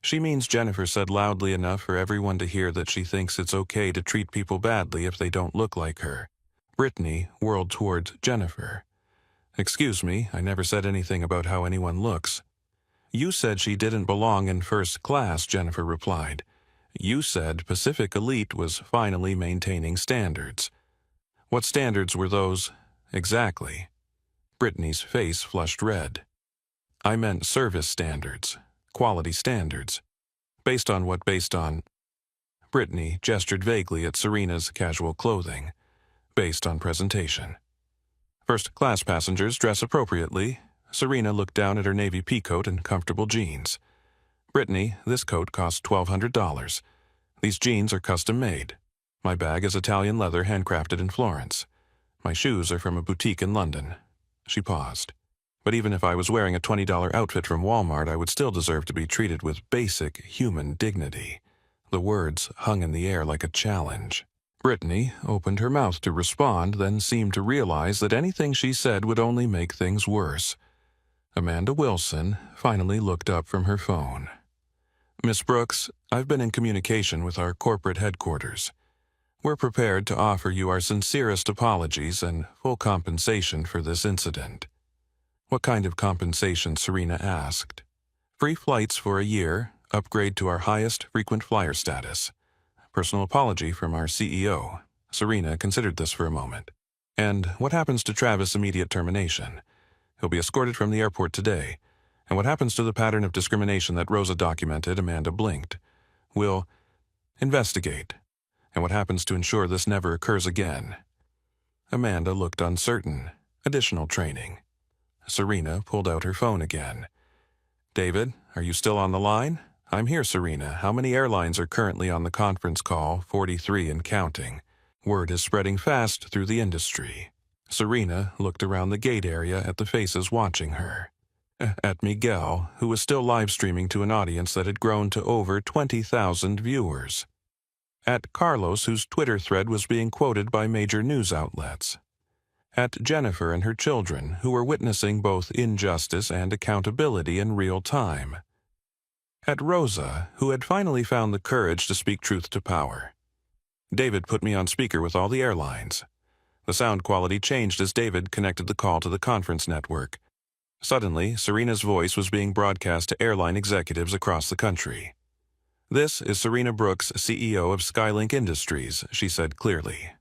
"She means," Jennifer said loudly enough for everyone to hear, "that she thinks it's okay to treat people badly if they don't look like her." Brittany whirled toward Jennifer. "Excuse me, I never said anything about how anyone looks." "You said she didn't belong in first class," Jennifer replied. "You said Pacific Elite was finally maintaining standards." "What standards were those exactly?" Brittany's face flushed red. "I meant service standards, quality standards." "Based on what? Based on?" Brittany gestured vaguely at Serena's casual clothing. "Based on presentation. First-class passengers dress appropriately." Serena looked down at her navy peacoat and comfortable jeans. "Brittany, this coat costs $1,200. These jeans are custom-made. My bag is Italian leather handcrafted in Florence. My shoes are from a boutique in London." She paused. "But even if I was wearing a $20 outfit from Walmart, I would still deserve to be treated with basic human dignity." The words hung in the air like a challenge. Brittany opened her mouth to respond, then seemed to realize that anything she said would only make things worse. Amanda Wilson finally looked up from her phone. "Miss Brooks, I've been in communication with our corporate headquarters. We're prepared to offer you our sincerest apologies and full compensation for this incident." "What kind of compensation?" Serena asked. "Free flights for a year, upgrade to our highest frequent flyer status. Personal apology from our CEO." Serena considered this for a moment. "And what happens to Travis' immediate termination? He'll be escorted from the airport today. And what happens to the pattern of discrimination that Rosa documented?" Amanda blinked. "We'll investigate. And what happens to ensure this never occurs again?" Amanda looked uncertain. "Additional training." Serena pulled out her phone again. "David, are you still on the line?" "I'm here, Serena. How many airlines are currently on the conference call?" 43 and counting. Word is spreading fast through the industry. Serena looked around the gate area at the faces watching her. At Miguel, who was still live streaming to an audience that had grown to over 20,000 viewers. At Carlos, whose Twitter thread was being quoted by major news outlets. At Jennifer and her children, who were witnessing both injustice and accountability in real time. At Rosa, who had finally found the courage to speak truth to power. "David put me on speaker with all the airlines. The sound quality changed as David connected the call to the conference network. Suddenly, Serena's voice was being broadcast to airline executives across the country. "This is Serena Brooks, CEO of Skylink Industries," she said clearly.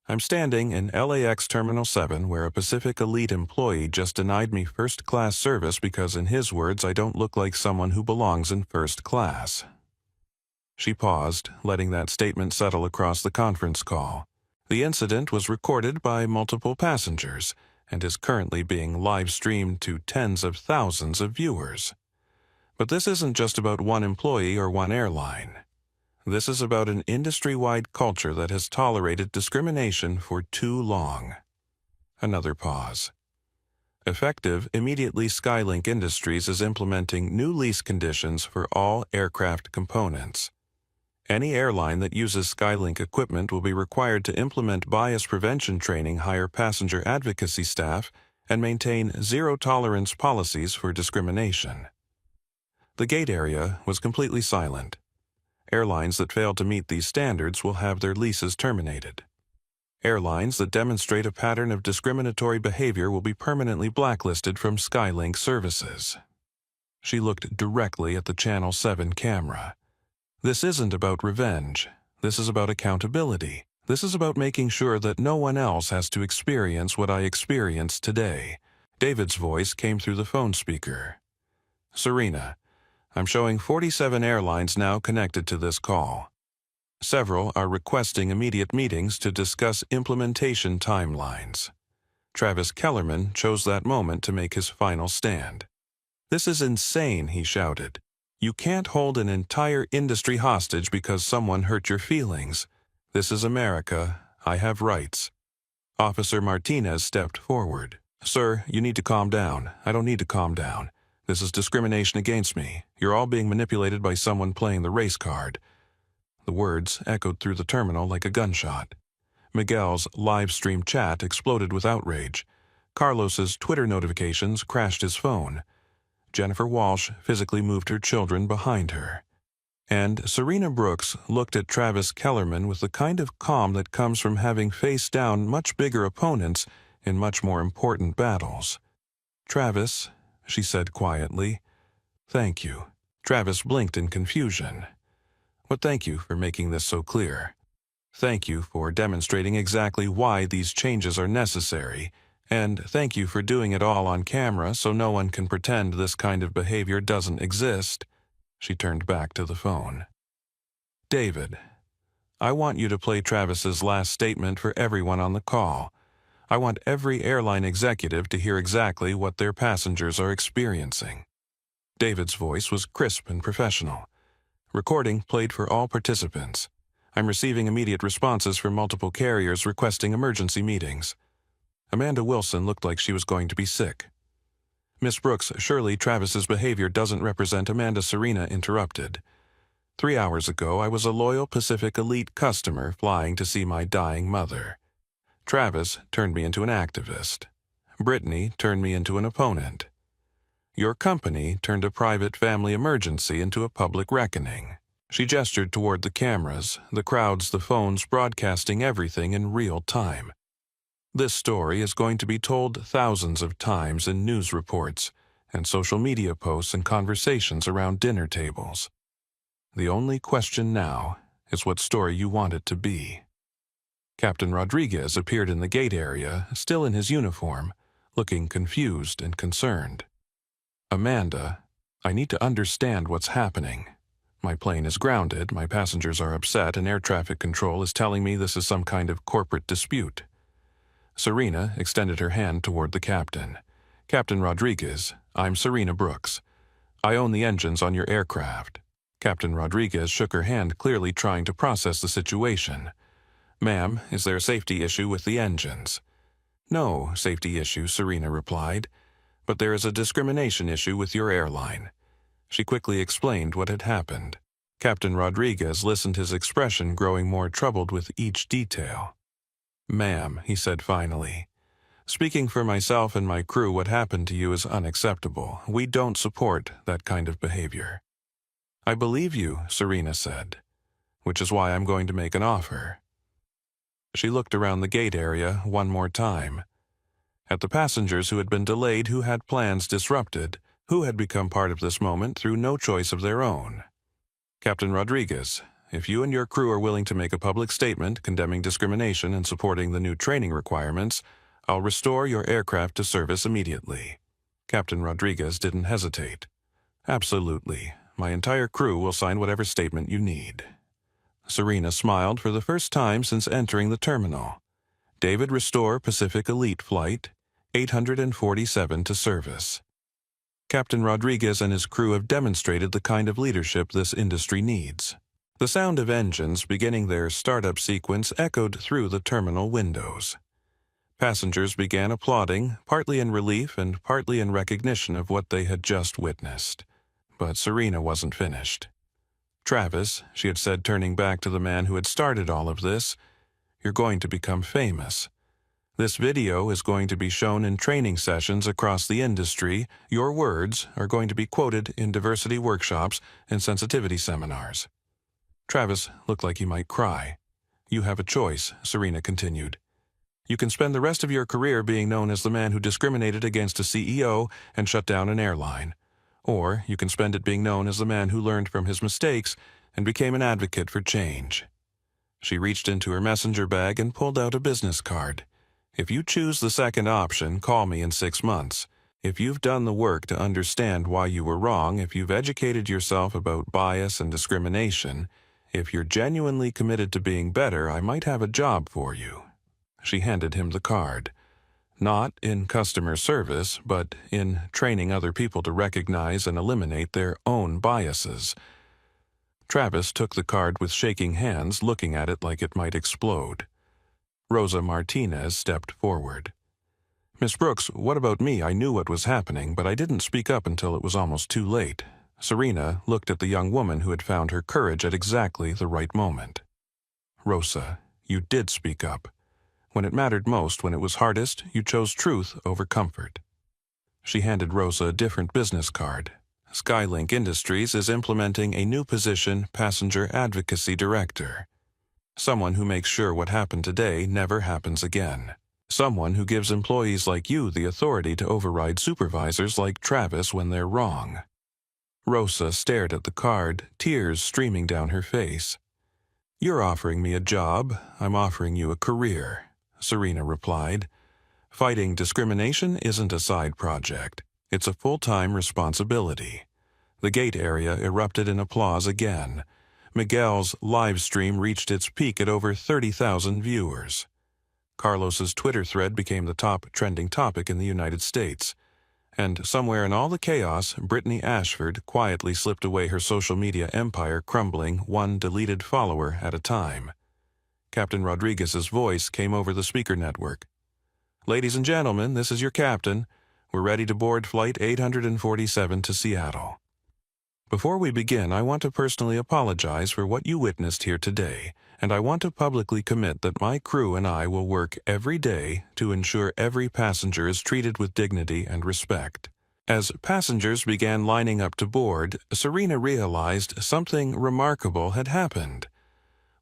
"I'm standing in LAX Terminal 7 where a Pacific Elite employee just denied me first-class service because, in his words, I don't look like someone who belongs in first class." She paused, letting that statement settle across the conference call. The incident was recorded by multiple passengers and is currently being live-streamed to tens of thousands of viewers. But this isn't just about one employee or one airline. This is about an industry-wide culture that has tolerated discrimination for too long. Another pause. Effective immediately, Skylink Industries is implementing new lease conditions for all aircraft components. Any airline that uses Skylink equipment will be required to implement bias prevention training, hire passenger advocacy staff, and maintain zero-tolerance policies for discrimination. The gate area was completely silent. Airlines that fail to meet these standards will have their leases terminated. Airlines that demonstrate a pattern of discriminatory behavior will be permanently blacklisted from Skylink services. She looked directly at the Channel 7 camera. This isn't about revenge. This is about accountability. This is about making sure that no one else has to experience what I experienced today. David's voice came through the phone speaker. "Serena, I'm showing 47 airlines now connected to this call. Several are requesting immediate meetings to discuss implementation timelines." Travis Kellerman chose that moment to make his final stand. "This is insane," he shouted. "You can't hold an entire industry hostage because someone hurt your feelings. This is America. I have rights." Officer Martinez stepped forward. "Sir, you need to calm down. I don't need to calm down. This is discrimination against me. You're all being manipulated by someone playing the race card." The words echoed through the terminal like a gunshot. Miguel's live-stream chat exploded with outrage. Carlos's Twitter notifications crashed his phone. Jennifer Walsh physically moved her children behind her. And Serena Brooks looked at Travis Kellerman with the kind of calm that comes from having faced down much bigger opponents in much more important battles. "Travis," she said quietly, "thank you." Travis blinked in confusion. "What, thank you for making this so clear. Thank you for demonstrating exactly why these changes are necessary, and thank you for doing it all on camera so no one can pretend this kind of behavior doesn't exist." She turned back to the phone. "David, I want you to play Travis's last statement for everyone on the call. I want every airline executive to hear exactly what their passengers are experiencing." David's voice was crisp and professional. "Recording played for all participants. I'm receiving immediate responses from multiple carriers requesting emergency meetings." Amanda Wilson looked like she was going to be sick. "Miss Brooks, surely Travis's behavior doesn't represent Amanda." Serena interrupted. 3 hours ago, I was a loyal Pacific Elite customer flying to see my dying mother. Travis turned me into an activist. Brittany turned me into an opponent. Your company turned a private family emergency into a public reckoning." She gestured toward the cameras, the crowds, the phones, broadcasting everything in real time. "This story is going to be told thousands of times in news reports and social media posts and conversations around dinner tables. The only question now is what story you want it to be." Captain Rodriguez appeared in the gate area, still in his uniform, looking confused and concerned. "Amanda, I need to understand what's happening. My plane is grounded, my passengers are upset, and air traffic control is telling me this is some kind of corporate dispute." Serena extended her hand toward the captain. "Captain Rodriguez, I'm Serena Brooks. I own the engines on your aircraft." Captain Rodriguez shook her hand, clearly trying to process the situation. "Ma'am, is there a safety issue with the engines?" "No safety issue," Serena replied, "but there is a discrimination issue with your airline." She quickly explained what had happened. Captain Rodriguez listened, his expression growing more troubled with each detail. "Ma'am," he said finally, "speaking for myself and my crew, what happened to you is unacceptable. We don't support that kind of behavior." "I believe you," Serena said, "which is why I'm going to make an offer." She looked around the gate area one more time. At the passengers who had been delayed, who had plans disrupted, who had become part of this moment through no choice of their own. Captain Rodriguez, if you and your crew are willing to make a public statement condemning discrimination and supporting the new training requirements, I'll restore your aircraft to service immediately. Captain Rodriguez didn't hesitate. Absolutely. My entire crew will sign whatever statement you need. Serena smiled for the first time since entering the terminal. David, restore Pacific Elite Flight 847 to service. Captain Rodriguez and his crew have demonstrated the kind of leadership this industry needs. The sound of engines beginning their startup sequence echoed through the terminal windows. Passengers began applauding, partly in relief and partly in recognition of what they had just witnessed. But Serena wasn't finished. Travis, she had said, turning back to the man who had started all of this, you're going to become famous. This video is going to be shown in training sessions across the industry. Your words are going to be quoted in diversity workshops and sensitivity seminars. Travis looked like he might cry. You have a choice, Serena continued. You can spend the rest of your career being known as the man who discriminated against a CEO and shut down an airline. Or you can spend it being known as the man who learned from his mistakes and became an advocate for change. She reached into her messenger bag and pulled out a business card. If you choose the second option, call me in 6 months. If you've done the work to understand why you were wrong, if you've educated yourself about bias and discrimination, if you're genuinely committed to being better, I might have a job for you. She handed him the card. Not in customer service, but in training other people to recognize and eliminate their own biases. Travis took the card with shaking hands, looking at it like it might explode. Rosa Martinez stepped forward. Miss Brooks, what about me? I knew what was happening, but I didn't speak up until it was almost too late. Serena looked at the young woman who had found her courage at exactly the right moment. Rosa, you did speak up. When it mattered most, when it was hardest, you chose truth over comfort. She handed Rosa a different business card. Skylink Industries is implementing a new position, Passenger Advocacy Director. Someone who makes sure what happened today never happens again. Someone who gives employees like you the authority to override supervisors like Travis when they're wrong. Rosa stared at the card, tears streaming down her face. You're offering me a job, I'm offering you a career, Serena replied. Fighting discrimination isn't a side project. It's a full-time responsibility. The gate area erupted in applause again. Miguel's live stream reached its peak at over 30,000 viewers. Carlos's Twitter thread became the top trending topic in the United States. And somewhere in all the chaos, Brittany Ashford quietly slipped away, her social media empire crumbling one deleted follower at a time. Captain Rodriguez's voice came over the speaker network. Ladies and gentlemen, this is your captain. We're ready to board Flight 847 to Seattle. Before we begin, I want to personally apologize for what you witnessed here today, and I want to publicly commit that my crew and I will work every day to ensure every passenger is treated with dignity and respect. As passengers began lining up to board, Serena realized something remarkable had happened.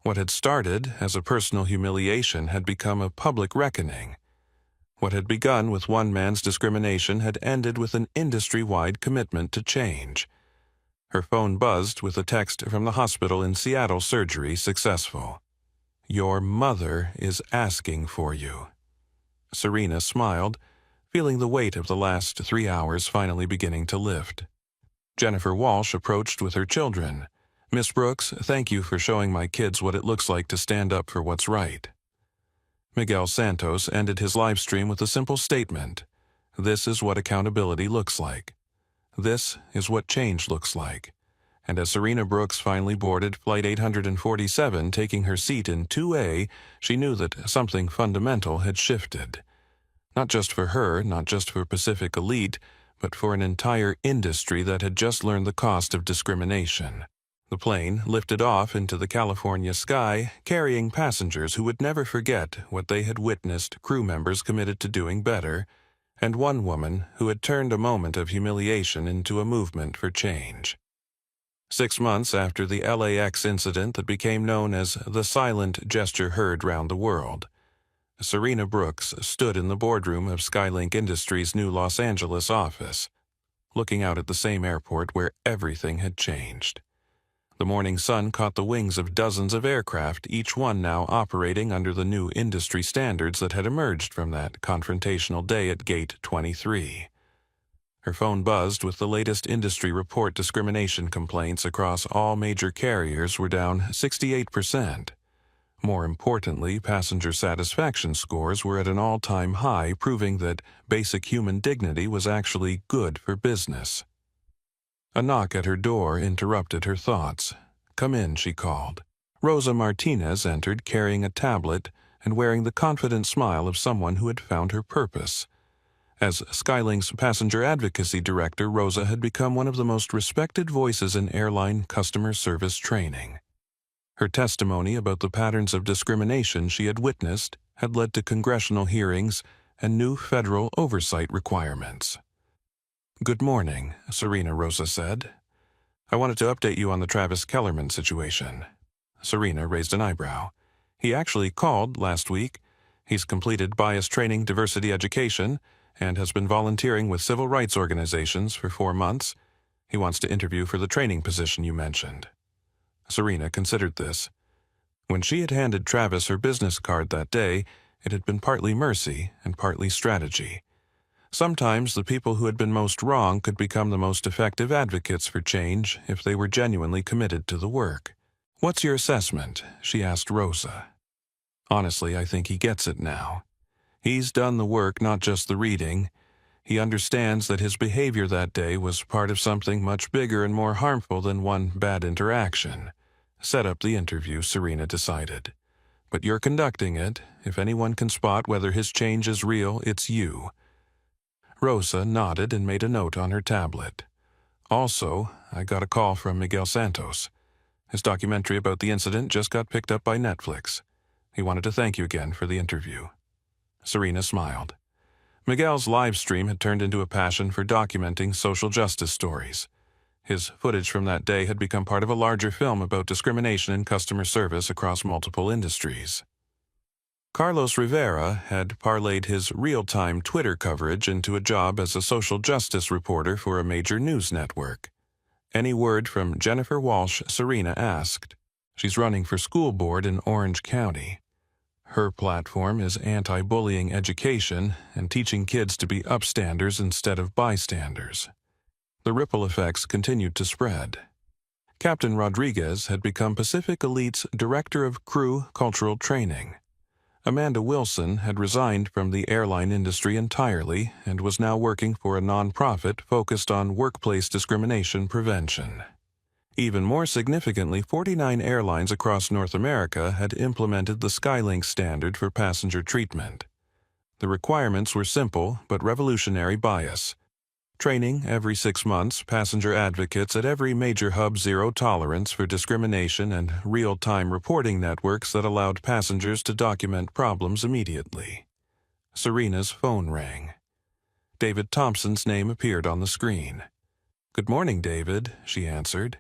What had started as a personal humiliation had become a public reckoning. What had begun with one man's discrimination had ended with an industry-wide commitment to change. Her phone buzzed with a text from the hospital in Seattle. Surgery successful. Your mother is asking for you. Serena smiled, feeling the weight of the last 3 hours finally beginning to lift. Jennifer Walsh approached with her children. Miss Brooks, thank you for showing my kids what it looks like to stand up for what's right. Miguel Santos ended his live stream with a simple statement. This is what accountability looks like. This is what change looks like. And as Serena Brooks finally boarded Flight 847, taking her seat in 2A, she knew that something fundamental had shifted. Not just for her, not just for Pacific Elite, but for an entire industry that had just learned the cost of discrimination. The plane lifted off into the California sky, carrying passengers who would never forget what they had witnessed, crew members committed to doing better, and one woman who had turned a moment of humiliation into a movement for change. 6 months after the LAX incident that became known as the silent gesture heard round the world, Serena Brooks stood in the boardroom of Skylink Industries' new Los Angeles office, looking out at the same airport where everything had changed. The morning sun caught the wings of dozens of aircraft, each one now operating under the new industry standards that had emerged from that confrontational day at Gate 23. Her phone buzzed with the latest industry report. Discrimination complaints across all major carriers were down 68%. More importantly, passenger satisfaction scores were at an all-time high, proving that basic human dignity was actually good for business. A knock at her door interrupted her thoughts. "Come in," she called. Rosa Martinez entered, carrying a tablet and wearing the confident smile of someone who had found her purpose. As Skylink's passenger advocacy director, Rosa had become one of the most respected voices in airline customer service training. Her testimony about the patterns of discrimination she had witnessed had led to congressional hearings and new federal oversight requirements. "Good morning," Serena Rosa said. "I wanted to update you on the Travis Kellerman situation." Serena raised an eyebrow. "He actually called last week. He's completed bias training, diversity education, and has been volunteering with civil rights organizations for 4 months. He wants to interview for the training position you mentioned." Serena considered this. When she had handed Travis her business card that day, it had been partly mercy and partly strategy. Sometimes the people who had been most wrong could become the most effective advocates for change if they were genuinely committed to the work. "What's your assessment?" she asked Rosa. "Honestly, I think he gets it now. He's done the work, not just the reading. He understands that his behavior that day was part of something much bigger and more harmful than one bad interaction. Set up the interview," Serena decided. "But you're conducting it. If anyone can spot whether his change is real, it's you." Rosa nodded and made a note on her tablet. "Also, I got a call from Miguel Santos. His documentary about the incident just got picked up by Netflix. He wanted to thank you again for the interview." Serena smiled. Miguel's live stream had turned into a passion for documenting social justice stories. His footage from that day had become part of a larger film about discrimination in customer service across multiple industries. Carlos Rivera had parlayed his real-time Twitter coverage into a job as a social justice reporter for a major news network. "Any word from Jennifer Walsh?" Serena asked. "She's running for school board in Orange County. Her platform is anti-bullying education and teaching kids to be upstanders instead of bystanders." The ripple effects continued to spread. Captain Rodriguez had become Pacific Elite's Director of Crew Cultural Training. Amanda Wilson had resigned from the airline industry entirely and was now working for a nonprofit focused on workplace discrimination prevention. Even more significantly, 49 airlines across North America had implemented the Skylink standard for passenger treatment. The requirements were simple but revolutionary: bias training every 6 months, passenger advocates at every major hub, zero tolerance for discrimination, and real-time reporting networks that allowed passengers to document problems immediately. Serena's phone rang. David Thompson's name appeared on the screen. "Good morning, David," she answered.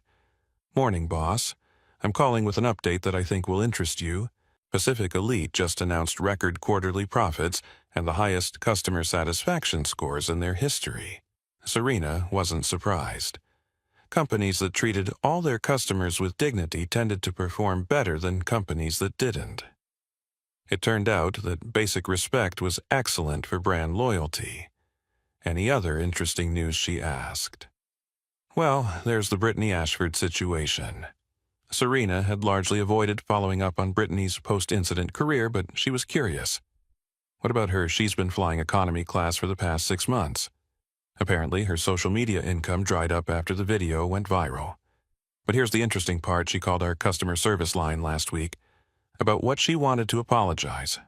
"Morning, boss. I'm calling with an update that I think will interest you. Pacific Elite just announced record quarterly profits and the highest customer satisfaction scores in their history." Serena wasn't surprised. Companies that treated all their customers with dignity tended to perform better than companies that didn't. It turned out that basic respect was excellent for brand loyalty. "Any other interesting news?" she asked. "Well, there's the Brittany Ashford situation." Serena had largely avoided following up on Brittany's post-incident career, but she was curious. "What about her? She's been flying economy class for the past 6 months. Apparently, her social media income dried up after the video went viral. But here's the interesting part: she called our customer service line last week about what she wanted to apologize.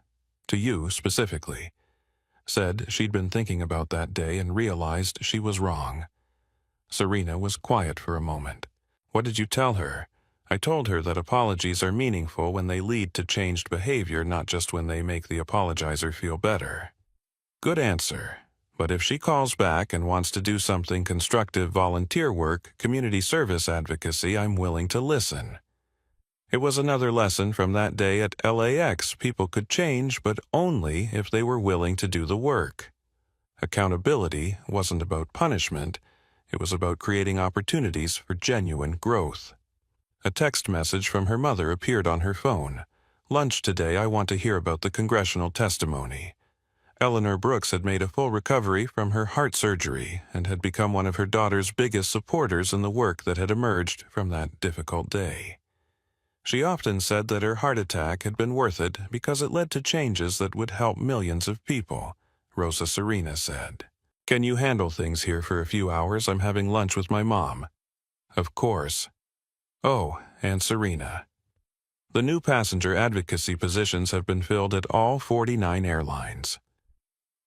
To you, specifically. Said she'd been thinking about that day and realized she was wrong." Serena was quiet for a moment. "What did you tell her?" "I told her that apologies are meaningful when they lead to changed behavior, not just when they make the apologizer feel better." "Good answer. But if she calls back and wants to do something constructive, volunteer work, community service advocacy, I'm willing to listen. It was another lesson from that day at LAX. People could change, but only if they were willing to do the work. Accountability wasn't about punishment. It was about creating opportunities for genuine growth. A text message from her mother appeared on her phone. "Lunch today, I want to hear about the congressional testimony." Eleanor Brooks had made a full recovery from her heart surgery and had become one of her daughter's biggest supporters in the work that had emerged from that difficult day. She often said that her heart attack had been worth it because it led to changes that would help millions of people, Rosa Serena said. "Can you handle things here for a few hours? I'm having lunch with my mom." "Of course." "Oh, and Serena." The new passenger advocacy positions have been filled at all 49 airlines.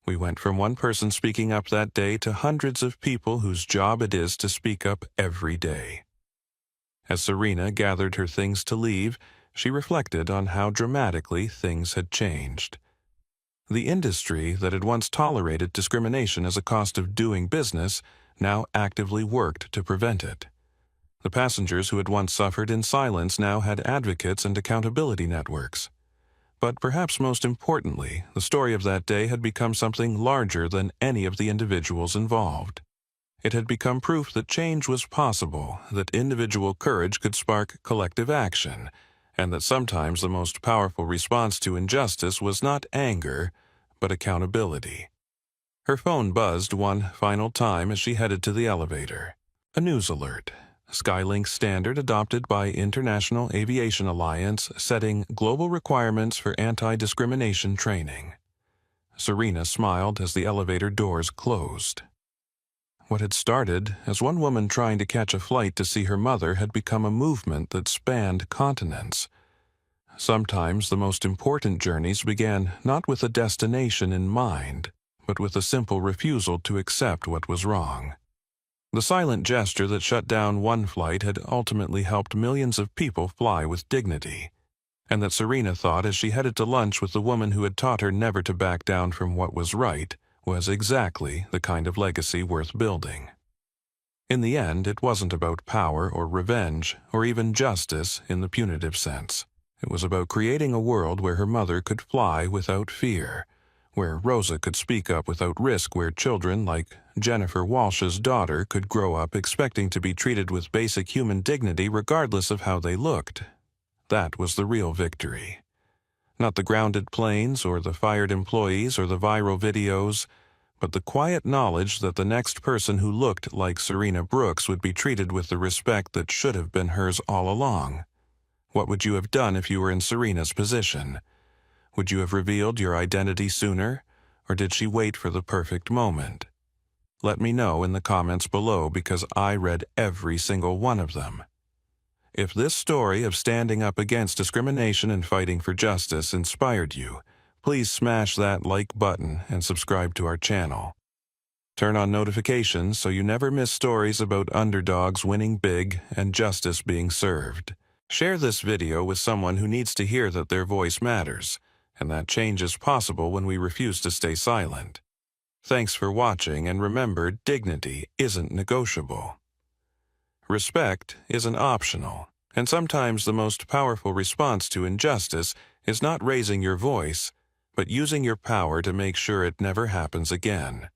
We went from one person speaking up that day to hundreds of people whose job it is to speak up every day. As Serena gathered her things to leave, she reflected on how dramatically things had changed. The industry that had once tolerated discrimination as a cost of doing business now actively worked to prevent it. The passengers who had once suffered in silence now had advocates and accountability networks. But perhaps most importantly, the story of that day had become something larger than any of the individuals involved. It had become proof that change was possible, that individual courage could spark collective action, and that sometimes the most powerful response to injustice was not anger, but accountability. Her phone buzzed one final time as she headed to the elevator. A news alert. Skylink standard adopted by International Aviation Alliance setting global requirements for anti-discrimination training. Serena smiled as the elevator doors closed. What had started as one woman trying to catch a flight to see her mother had become a movement that spanned continents. Sometimes the most important journeys began not with a destination in mind, but with a simple refusal to accept what was wrong. The silent gesture that shut down one flight had ultimately helped millions of people fly with dignity, and that Serena thought as she headed to lunch with the woman who had taught her never to back down from what was right was exactly the kind of legacy worth building. In the end, it wasn't about power or revenge or even justice in the punitive sense. It was about creating a world where her mother could fly without fear, where Rosa could speak up without risk, where children like Jennifer Walsh's daughter could grow up expecting to be treated with basic human dignity regardless of how they looked. That was the real victory. Not the grounded planes or the fired employees or the viral videos, but the quiet knowledge that the next person who looked like Serena Brooks would be treated with the respect that should have been hers all along. What would you have done if you were in Serena's position? Would you have revealed your identity sooner, or did she wait for the perfect moment? Let me know in the comments below because I read every single one of them. If this story of standing up against discrimination and fighting for justice inspired you, please smash that like button and subscribe to our channel. Turn on notifications so you never miss stories about underdogs winning big and justice being served. Share this video with someone who needs to hear that their voice matters, and that change is possible when we refuse to stay silent. Thanks for watching, and remember, dignity isn't negotiable. Respect isn't optional, and sometimes the most powerful response to injustice is not raising your voice, but using your power to make sure it never happens again.